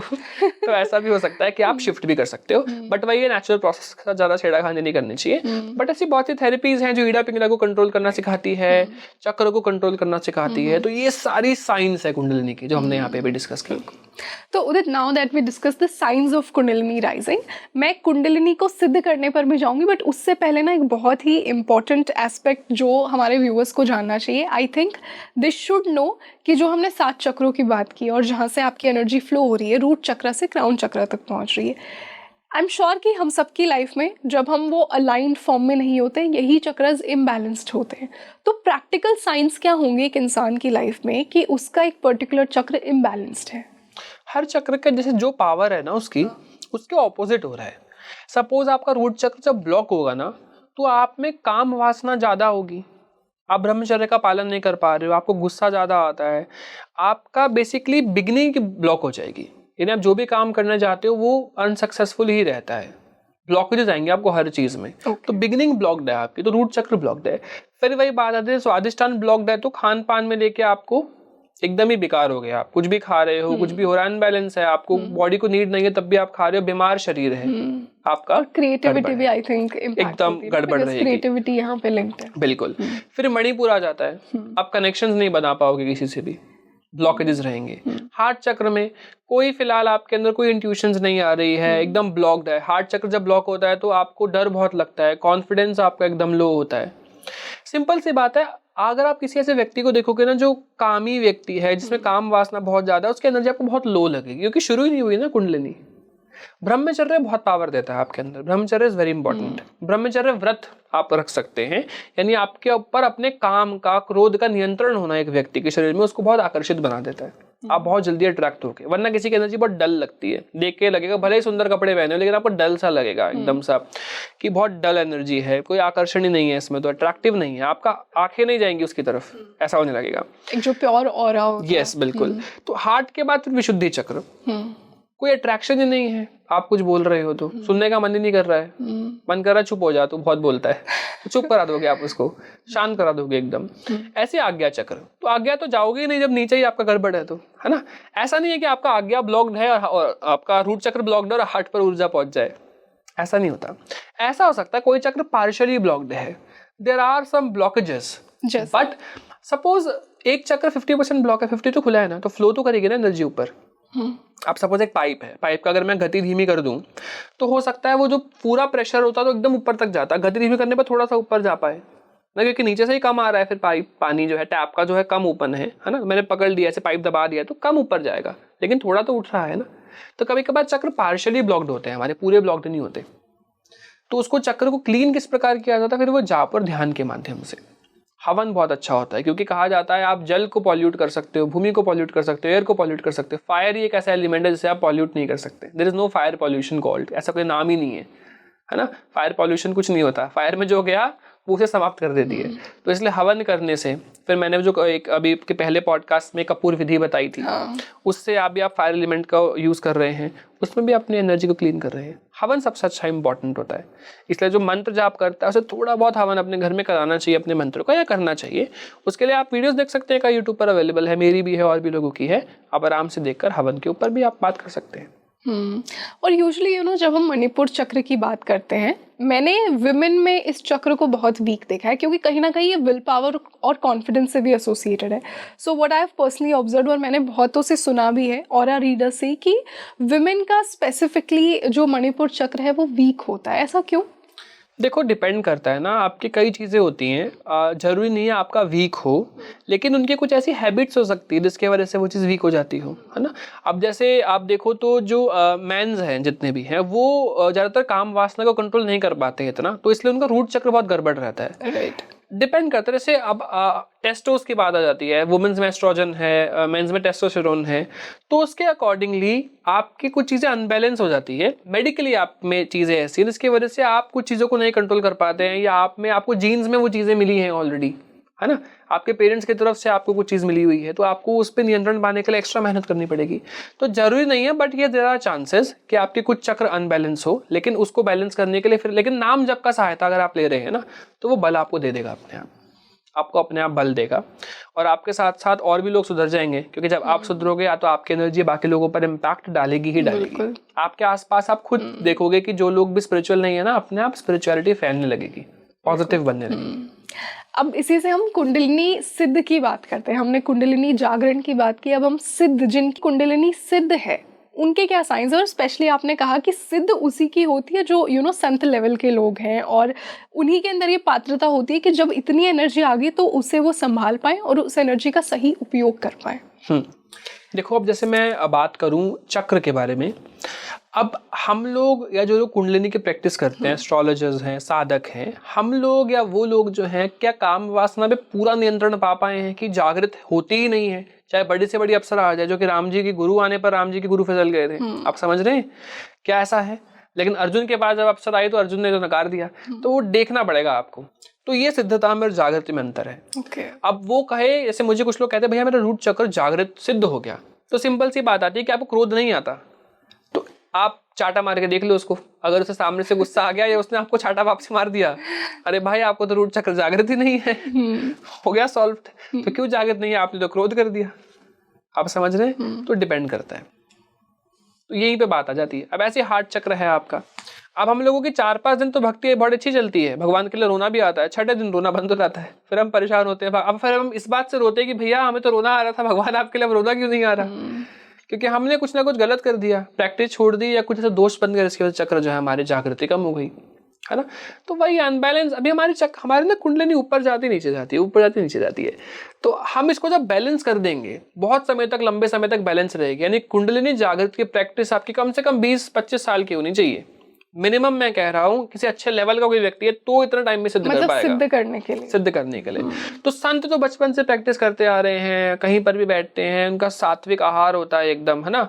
तो ऐसा भी हो सकता है कि आप शिफ्ट भी कर सकते हो, बट वही ये नेचुरल प्रोसेस का ज्यादा छेड़खानी नहीं करनी चाहिए। बट ऐसी बहुत सी थेरेपीज हैं जो ईड़ा पिंगला को कंट्रोल करना सिखाती है, चक्र को कंट्रोल करना सिखाती है। तो ये सारी साइंस है कुंडलिनी की, जो हमने यहाँ पे भी डिस्कस की। तो Udit, now that we discuss the science of kundalini rising, मैं कुंडलिनी को सिद्ध करने पर भी जाऊंगी, बट उससे पहले ना एक बहुत ही इंपॉर्टेंट एस्पेक्ट जो हमारे व्यूअर्स को जानना चाहिए। I think they should know कि जो हमने 7 चक्रों की बात की और जहाँ से आपकी एनर्जी फ्लो हो रही है, रूट चक्र से क्राउन चक्र तक पहुँच रही है, आई एम श्योर कि हम सबकी लाइफ में जब हम वो अलाइंड फॉर्म में नहीं होते, यही चक्रस इम्बैलेंस्ड होते हैं। तो प्रैक्टिकल साइंस क्या होंगे एक इंसान की लाइफ में कि उसका एक पर्टिकुलर चक्र इम्बैलेंस्ड है? हर चक्र का जैसे जो पावर है ना उसकी, उसके ऑपोजिट हो रहा है। सपोज आपका रूट चक्र जब ब्लॉक होगा ना, तो आप में काम वासना ज्यादा होगी, आप ब्रह्मचर्य का पालन नहीं कर पा रहे हो, आपको गुस्सा ज्यादा आता है, आपका बेसिकली बिगिनिंग की ब्लॉक हो जाएगी, यानी आप जो भी काम करना चाहते हो वो अनसक्सेसफुल ही रहता है, ब्लॉकेजेस आएंगे आपको हर चीज में। तो बिगिनिंग ब्लॉक्ड है आपकी, तो रूट चक्र ब्लॉक्ड है। फिर वही बात आती है, स्वादिष्टान ब्लॉक्ड है, तो खान पान में लेके आपको एकदम ही बेकार हो गया, आप कुछ भी खा रहे हो, कुछ भी हो रहा है, अनबैलेंस है, आपको बॉडी को नीड नहीं है तब भी आप खा रहे हो, बीमार शरीर है आपका। क्रिएटिविटी भी आई थिंक एकदम गड़बड़ रहेगी, क्रिएटिविटी यहाँ पे लिंक्ड है। बिल्कुल। फिर मणिपुर आ जाता है, आप कनेक्शंस नहीं बना पाओगे किसी से भी, ब्लॉकेजेस रहेंगे। हार्ट चक्र में कोई फिलहाल आपके अंदर कोई इंट्यूशंस नहीं आ रही है, एकदम ब्लॉक्ड है। हार्ट चक्र जब ब्लॉक होता है तो आपको डर बहुत लगता है, कॉन्फिडेंस आपका एकदम लो होता है। सिंपल सी बात है, अगर आप किसी ऐसे व्यक्ति को देखोगे ना जो कामी व्यक्ति है, जिसमें काम वासना बहुत ज्यादा है, उसकी एनर्जी आपको बहुत लो लगेगी, क्योंकि शुरू ही नहीं हुई ना कुंडलिनी। ब्रह्मचर्य बहुत पावर देता है आपके अंदर, ब्रह्मचर्य इज वेरी इंपॉर्टेंट। ब्रह्मचर्य व्रत आप रख सकते हैं, यानी आपके ऊपर अपने काम का, क्रोध का नियंत्रण होना एक व्यक्ति के शरीर में उसको बहुत आकर्षित बना देता है, आप बहुत जल्दी अट्रैक्ट होके। वरना किसी की एनर्जी बहुत डल लगती है, देख के लगेगा भले ही सुंदर कपड़े पहने हो, लेकिन आपको डल सा लगेगा एकदम सा, कि बहुत डल एनर्जी है, कोई आकर्षण ही नहीं है इसमें, तो अट्रैक्टिव नहीं है, आपका आंखें नहीं जाएंगी उसकी तरफ, ऐसा होने लगेगा। एक जो प्योर ऑरा होता है। यस, बिल्कुल। तो हार्ट के बाद फिर विशुद्धि चक्र, कोई अट्रैक्शन ही नहीं है, आप कुछ बोल रहे हो तो सुनने का मन ही नहीं कर रहा है, मन कर रहा है चुप हो जा, तू बहुत बोलता है, तो चुप करा दोगे आप उसको, शांत करा दोगे एकदम। ऐसे आज्ञा चक्र, तो आज्ञा तो जाओगे ही नहीं जब नीचे ही आपका गड़बड़ है, तो है ना। ऐसा नहीं है कि आपका आज्ञा ब्लॉक्ड है और आपका रूट चक्र ब्लॉक्ड है और हार्ट पर ऊर्जा पहुंच जाए, ऐसा नहीं होता। ऐसा हो सकता है कोई चक्र पार्शियली ब्लॉक्ड है, there are some blockages, but suppose एक चक्र 50% ब्लॉक है, 50 तो खुला है ना, तो फ्लो तो करेगी ना एनर्जी ऊपर। आप सपोज एक पाइप है, पाइप का अगर मैं गति धीमी कर दूं तो हो सकता है वो जो पूरा प्रेशर होता है तो एकदम ऊपर तक जाता है, गति धीमी करने पर थोड़ा सा ऊपर जा पाए ना, क्योंकि नीचे से ही कम आ रहा है, फिर पाइप पानी जो है टैप का जो है कम ओपन है ना, मैंने पकड़ लिया ऐसे पाइप दबा दिया तो कम ऊपर जाएगा, लेकिन थोड़ा तो उठ रहा है ना। तो कभी कभार चक्र पार्शियली ब्लॉक्ड होते हैं हमारे, पूरे ब्लॉक्ड नहीं होते। तो उसको चक्र को क्लीन किस प्रकार किया जाता है, फिर वो जाप और ध्यान के माध्यम से। हवन बहुत अच्छा होता है, क्योंकि कहा जाता है आप जल को पॉल्यूट कर सकते हो, भूमि को पॉल्यूट कर सकते हो, एयर को पॉल्यूट कर सकते हो, फायर ही एक ऐसा एलिमेंट है जिसे आप पॉल्यूट नहीं कर सकते। There is no fire pollution called, ऐसा कोई नाम ही नहीं है, है ना। फायर पॉल्यूशन कुछ नहीं होता, फायर में जो गया वो उसे समाप्त कर देती है। तो इसलिए हवन करने से, फिर मैंने जो एक अभी के पहले पॉडकास्ट में कपूर विधि बताई थी, उससे आप फायर एलिमेंट का यूज कर रहे हैं, उसमें भी अपनी एनर्जी को क्लीन कर रहे हैं। हवन सबसे अच्छा इंपॉर्टेंट होता है। इसलिए जो मंत्र जाप करता है उसे थोड़ा बहुत हवन अपने घर में कराना चाहिए, अपने मंत्र का, या करना चाहिए। उसके लिए आप वीडियोस देख सकते हैं, यूट्यूब पर अवेलेबल है, मेरी भी है और भी लोगों की है। आप आराम से देखकर हवन के ऊपर भी आप बात कर सकते हैं। और यूजुअली जब हम मणिपुर चक्र की बात करते हैं, मैंने विमेन में इस चक्र को बहुत वीक देखा है, क्योंकि कहीं ना कहीं ये विल पावर और कॉन्फिडेंस से भी एसोसिएटेड है। So what I have personally observe, और मैंने बहुतों से सुना भी है और रीडर से, कि विमेन का स्पेसिफिकली जो मणिपुर चक्र है वो वीक होता है। ऐसा क्यों? देखो, डिपेंड करता है ना, आपकी कई चीज़ें होती हैं। जरूरी नहीं है आपका वीक हो, लेकिन उनकी कुछ ऐसी हैबिट्स हो सकती है जिसके वजह से वो चीज़ वीक हो जाती हो, है ना। अब जैसे आप देखो तो जो मेंस हैं जितने भी हैं, वो ज़्यादातर काम वासना को कंट्रोल नहीं कर पाते हैं इतना, तो इसलिए उनका रूट चक्र बहुत गड़बड़ रहता है। राइट। डिपेंड करता है। जैसे अब टेस्टोस की बात आ जाती है, वुमेन्स में एस्ट्रोजन है, मेंस में टेस्टोस्टेरोन है, तो उसके अकॉर्डिंगली आपकी कुछ चीज़ें अनबैलेंस हो जाती है। मेडिकली आप में चीज़ें ऐसी हैं जिसकी वजह से आप कुछ चीज़ों को नहीं कंट्रोल कर पाते हैं, या आपको जीन्स में वो चीज़ें मिली हैं ऑलरेडी, है ना। आपके पेरेंट्स की तरफ से आपको कुछ चीज़ मिली हुई है, तो आपको उस पर नियंत्रण पाने के लिए एक्स्ट्रा मेहनत करनी पड़ेगी। तो जरूरी नहीं है, बट ये ज़रा चांसेस कि आपके कुछ चक्र अनबैलेंस हो, लेकिन उसको बैलेंस करने के लिए फिर लेकिन नाम जप का सहायता अगर आप ले रहे हैं ना, तो वो बल आपको दे देगा अपने आप, आपको अपने आप बल देगा। और आपके साथ साथ और भी लोग सुधर जाएंगे, क्योंकि जब आप सुधरोगे या तो आपकी एनर्जी बाकी लोगों पर इम्पैक्ट डालेगी ही डालेगी। आपके आसपास आप खुद देखोगे कि जो लोग भी स्पिरिचुअल नहीं है ना, अपने आप स्पिरिचुअलिटी फैलने लगेगी, पॉजिटिव बनने लगेगी। अब इसी से हम कुंडलिनी सिद्ध की बात करते हैं। हमने कुंडलिनी जागरण की बात की, अब हम सिद्ध, जिनकी कुंडलिनी सिद्ध है, उनके क्या साइंस है? और स्पेशली आपने कहा कि सिद्ध उसी की होती है जो संत लेवल के लोग हैं, और उन्हीं के अंदर ये पात्रता होती है कि जब इतनी एनर्जी आ गई तो उसे वो संभाल पाए और उस एनर्जी का सही उपयोग कर पाए। देखो, अब जैसे मैं बात करूं चक्र के बारे में, अब हम लोग या जो लोग कुंडलिनी की प्रैक्टिस करते हैं, एस्ट्रोलॉजर्स हैं, साधक हैं, हम लोग या वो लोग जो हैं, क्या काम वासना पे पूरा नियंत्रण पा पाए हैं कि जागृत होती ही नहीं है? चाहे बड़ी से बड़ी अप्सरा आ जाए, जो कि राम जी की गुरु आने पर राम जी के गुरु फिसल गए थे, आप समझ रहे हैं क्या ऐसा है? लेकिन अर्जुन के पास जब अप्सरा आई तो अर्जुन ने तो नकार दिया। तो वो देखना पड़ेगा आपको। तो ये सिद्धता में और जागृति में अंतर है। अब वो कहे, जैसे मुझे कुछ लोग कहते हैं भैया मेरा रूट चक्र जागृत सिद्ध हो गया, तो सिंपल सी बात आती है कि आपको क्रोध नहीं आता, तो आप चाटा मार के देख लो उसको। अगर उसे सामने से गुस्सा आ गया या उसने आपको चाटा वापस मार दिया, अरे भाई आपको तो रूट चक्र जागृत ही नहीं है, हो गया सॉल्व। तो क्यों जागृत नहीं है? आपने तो क्रोध कर दिया। आप समझ रहे हैं? तो डिपेंड करता है। तो यहीं पे बात आ जाती है। अब ऐसे हार्ट चक्र है आपका। अब हम लोगों की 4-5 दिन तो भक्ति बहुत अच्छी चलती है, भगवान के लिए रोना भी आता है, 6ठे दिन रोना बंद हो जाता है, फिर हम परेशान होते हैं। अब फिर हम इस बात से रोते हैं कि भैया हमें तो रोना आ रहा था, भगवान आपके लिए अब रोना क्यों नहीं आ रहा? क्योंकि हमने कुछ ना कुछ गलत कर दिया, प्रैक्टिस छोड़ दी, या कुछ ऐसा दोष बन गया जिसकी वजह से चक्र जो है हमारी जागृति कम हो गई, है ना। तो वही अनबैलेंस। अभी हमारे ना कुंडलिनी ऊपर जाती नीचे जाती है, ऊपर जाती नीचे जाती है। तो हम इसको जब बैलेंस कर देंगे, बहुत समय तक, लंबे समय तक बैलेंस रहेगी। यानी कुंडलिनी जागृत की प्रैक्टिस आपकी कम से कम 20-25 साल की होनी चाहिए मिनिमम। मैं कह रहा हूँ किसी अच्छे लेवल का कोई व्यक्ति है तो इतना टाइम में सिद्ध कर पाएगा, सिद्ध करने के लिए। तो संत तो बचपन से प्रैक्टिस करते आ रहे हैं, कहीं पर भी बैठते हैं, उनका सात्विक आहार होता है एकदम, है ना।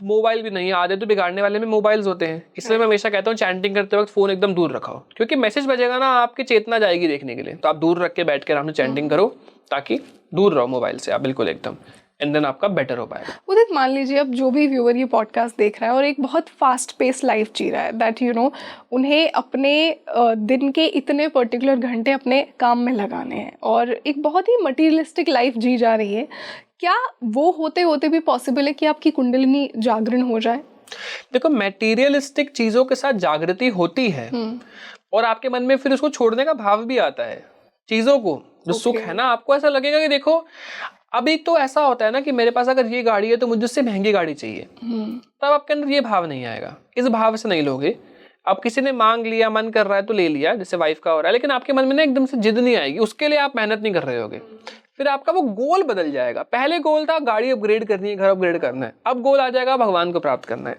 मोबाइल भी नहीं, आदत तो बिगाड़ने वाले में मोबाइल्स होते हैं। इसलिए मैं हमेशा कहता हूँ चैंटिंग करते वक्त फोन एकदम दूर रखाओ, क्योंकि मैसेज बजेगा ना, आपकी चेतना जाएगी देखने के लिए। तो आप दूर रख के बैठ के आराम से चैंटिंग करो, ताकि दूर रहो मोबाइल से आप बिल्कुल एकदम, एंड देन आपका बेटर हो पाएगा। उदित, मान लीजिए अब जो भी व्यूअर ये पॉडकास्ट देख रहा है और एक बहुत फास्ट पेस लाइफ जी रहा है, दैट उन्हें अपने दिन के इतने पर्टिकुलर घंटे अपने काम में लगाने हैं और एक बहुत ही मटीरियलिस्टिक लाइफ जी जा रही है, क्या वो होते होते भी पॉसिबल है कि आपकी कुंडलिनी जागरण हो जाए? देखो, मटेरियलिस्टिक चीजों के साथ जागृति होती है और आपके मन में फिर उसको छोड़ने का भाव भी आता है। चीजों को जो सुख है ना, आपको ऐसा लगेगा कि देखो अभी तो ऐसा होता है ना कि मेरे पास अगर ये गाड़ी है तो मुझे उससे महंगी गाड़ी चाहिए, तब आपके अंदर ये भाव नहीं आएगा। इस भाव से नहीं लोगे। अब किसी ने मांग लिया, मन कर रहा है तो ले लिया, जैसे वाइफ का हो रहा है, लेकिन आपके मन में ना एकदम से जिद नहीं आएगी, उसके लिए आप मेहनत नहीं कर रहे होगे। फिर आपका वो गोल बदल जाएगा। पहले गोल था गाड़ी अपग्रेड करनी है, घर अपग्रेड करना है, अब गोल आ जाएगा भगवान को प्राप्त करना है।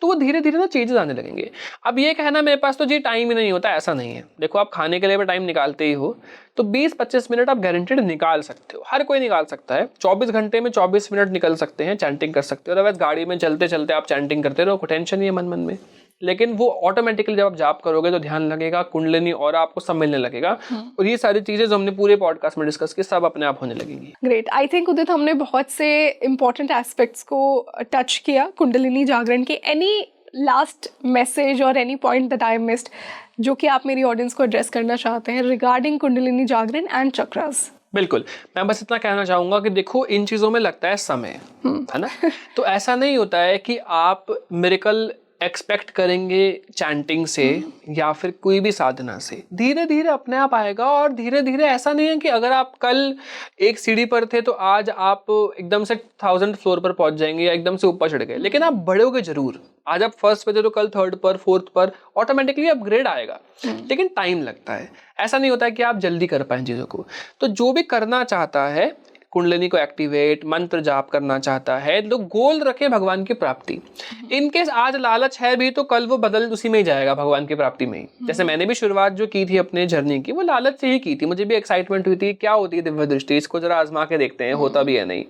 तो वो धीरे धीरे ना चेंजेस आने लगेंगे। अब ये कहना मेरे पास तो जी टाइम ही नहीं होता, ऐसा नहीं है। देखो, आप खाने के लिए भी टाइम निकालते ही हो, तो 20-25 मिनट आप गारंटेड निकाल सकते हो, हर कोई निकाल सकता है। 24 घंटे में 24 मिनट निकल सकते हैं, चैंटिंग कर सकते हो। अदरवाइज गाड़ी में चलते चलते आप चैंटिंग करते रहो, कोई टेंशन नहीं है मन में, लेकिन वो ऑटोमेटिकली जब आप जाप करोगे तो ध्यान लगेगा, कुंडलिनी और आपको सब मिलने लगेगा, और ये सारी चीजें जो हमने पूरे पॉडकास्ट में डिस्कस की सब अपने आप होने लगेंगी। ग्रेट। आई थिंक उदित हमने बहुत से इंपॉर्टेंट एस्पेक्ट्स को टच किया कुंडलिनी जागरण के। एनी लास्ट मैसेज और any point that I missed जो कि आप मेरी ऑडियंस को एड्रेस करना चाहते हैं regarding kundalini Jagran and chakras? बिल्कुल, मैं बस इतना कहना चाहूंगा कि देखो, इन चीजों में लगता है समय, है ना। तो ऐसा नहीं होता है कि आप मिरेकल एक्सपेक्ट करेंगे चैंटिंग से या फिर कोई भी साधना से। धीरे धीरे अपने आप आएगा, और धीरे धीरे ऐसा नहीं है कि अगर आप कल एक सीढ़ी पर थे तो आज आप एकदम से 1000 फ्लोर पर पहुंच जाएंगे या एकदम से ऊपर चढ़ गए, लेकिन आप बढ़ोगे जरूर। आज आप फर्स्ट पे थे तो कल थर्ड पर, फोर्थ पर, ऑटोमेटिकली अपग्रेड आएगा, लेकिन टाइम लगता है। ऐसा नहीं होता है कि आप जल्दी कर पाए चीज़ों को। तो जो भी करना चाहता है, कुंडलिनी को एक्टिवेट, मंत्र जाप करना चाहता है, तो गोल रखे भगवान की प्राप्ति। इनकेस आज लालच है भी तो कल वो बदल उसी में ही जाएगा, भगवान की प्राप्ति में ही। जैसे मैंने भी शुरुआत जो की थी अपने जर्नी की, वो लालच से ही की थी। मुझे भी एक्साइटमेंट हुई थी, क्या होती है दिव्य दृष्टि, इसको जरा आजमा के देखते हैं, होता भी है नहीं,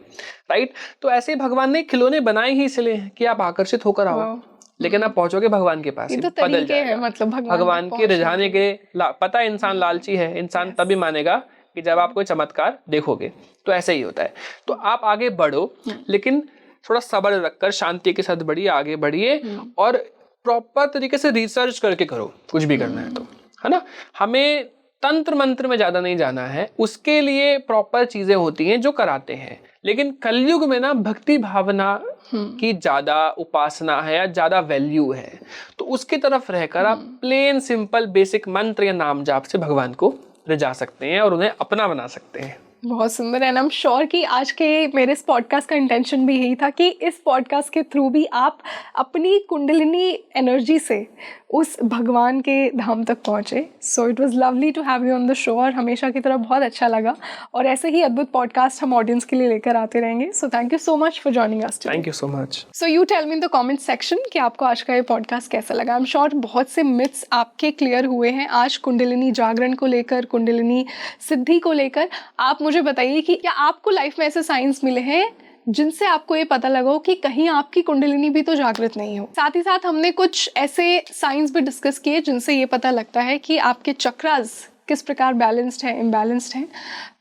राइट। तो ऐसे ही भगवान ने खिलौने बनाए ही इसलिए कि आप आकर्षित होकर आओ, लेकिन आप पहुंचोगे भगवान के पास, तो बदल जाएगा। मतलब भगवान के रिझाने के पता है, इंसान लालची है, इंसान तभी मानेगा कि जब आप कोई चमत्कार देखोगे। तो ऐसे ही होता है। तो आप आगे बढ़ो, लेकिन थोड़ा सब्र रखकर शांति के साथ बढ़िए, आगे बढ़िए, और प्रॉपर तरीके से रिसर्च करके करो कुछ भी करना है तो, है ना। हमें तंत्र मंत्र में ज्यादा नहीं जाना है, उसके लिए प्रॉपर चीजें होती हैं जो कराते हैं। लेकिन कलयुग में ना भक्ति भावना की ज्यादा उपासना है या ज्यादा वैल्यू है, तो उसकी तरफ रहकर आप प्लेन सिंपल बेसिक मंत्र या नाम जाप से भगवान को रिझा सकते हैं और उन्हें अपना बना सकते हैं। बहुत सुंदर। एंड आई एम श्योर कि आज के मेरे इस पॉडकास्ट का इंटेंशन भी यही था कि इस पॉडकास्ट के थ्रू भी आप अपनी कुंडलिनी एनर्जी से उस भगवान के धाम तक पहुँचे। So it was lovely to have you on the show, और हमेशा की तरह बहुत अच्छा लगा, और ऐसे ही अद्भुत पॉडकास्ट हम ऑडियंस के लिए लेकर आते रहेंगे। So thank you so much for joining us today. Thank you so much. So you tell me in the comment section कि आपको आज का ये पॉडकास्ट कैसा लगा। आई एम श्योर बहुत से मिथ्स आपके क्लियर हुए हैं आज कुंडलिनी जागरण को लेकर, कुंडलिनी सिद्धि को लेकर। आप मुझे बताइए कि क्या आपको लाइफ में ऐसे साइंस मिले हैं जिनसे आपको ये पता लगा हो कि कहीं आपकी कुंडलिनी भी तो जागृत नहीं हो। साथ ही साथ हमने कुछ ऐसे साइंस भी डिस्कस किए जिनसे ये पता लगता है कि आपके चक्रास किस प्रकार बैलेंस्ड है, इम्बैलेंस्ड हैं।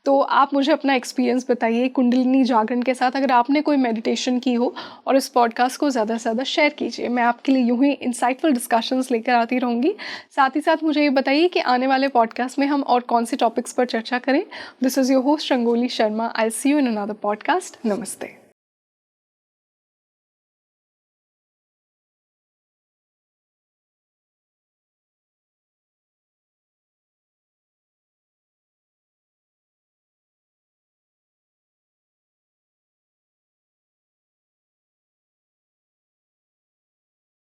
तो आप मुझे अपना एक्सपीरियंस बताइए कुंडलिनी जागरण के साथ। अगर आपने कोई मेडिटेशन की हो, और इस पॉडकास्ट को ज़्यादा से ज़्यादा शेयर कीजिए। मैं आपके लिए यूं ही इंसाइटफुल डिस्कशंस लेकर आती रहूँगी। साथ ही साथ मुझे ये बताइए कि आने वाले पॉडकास्ट में हम और कौन से टॉपिक्स पर चर्चा करें। This is your host Rangoli Sharma. I see you in another podcast. नमस्ते।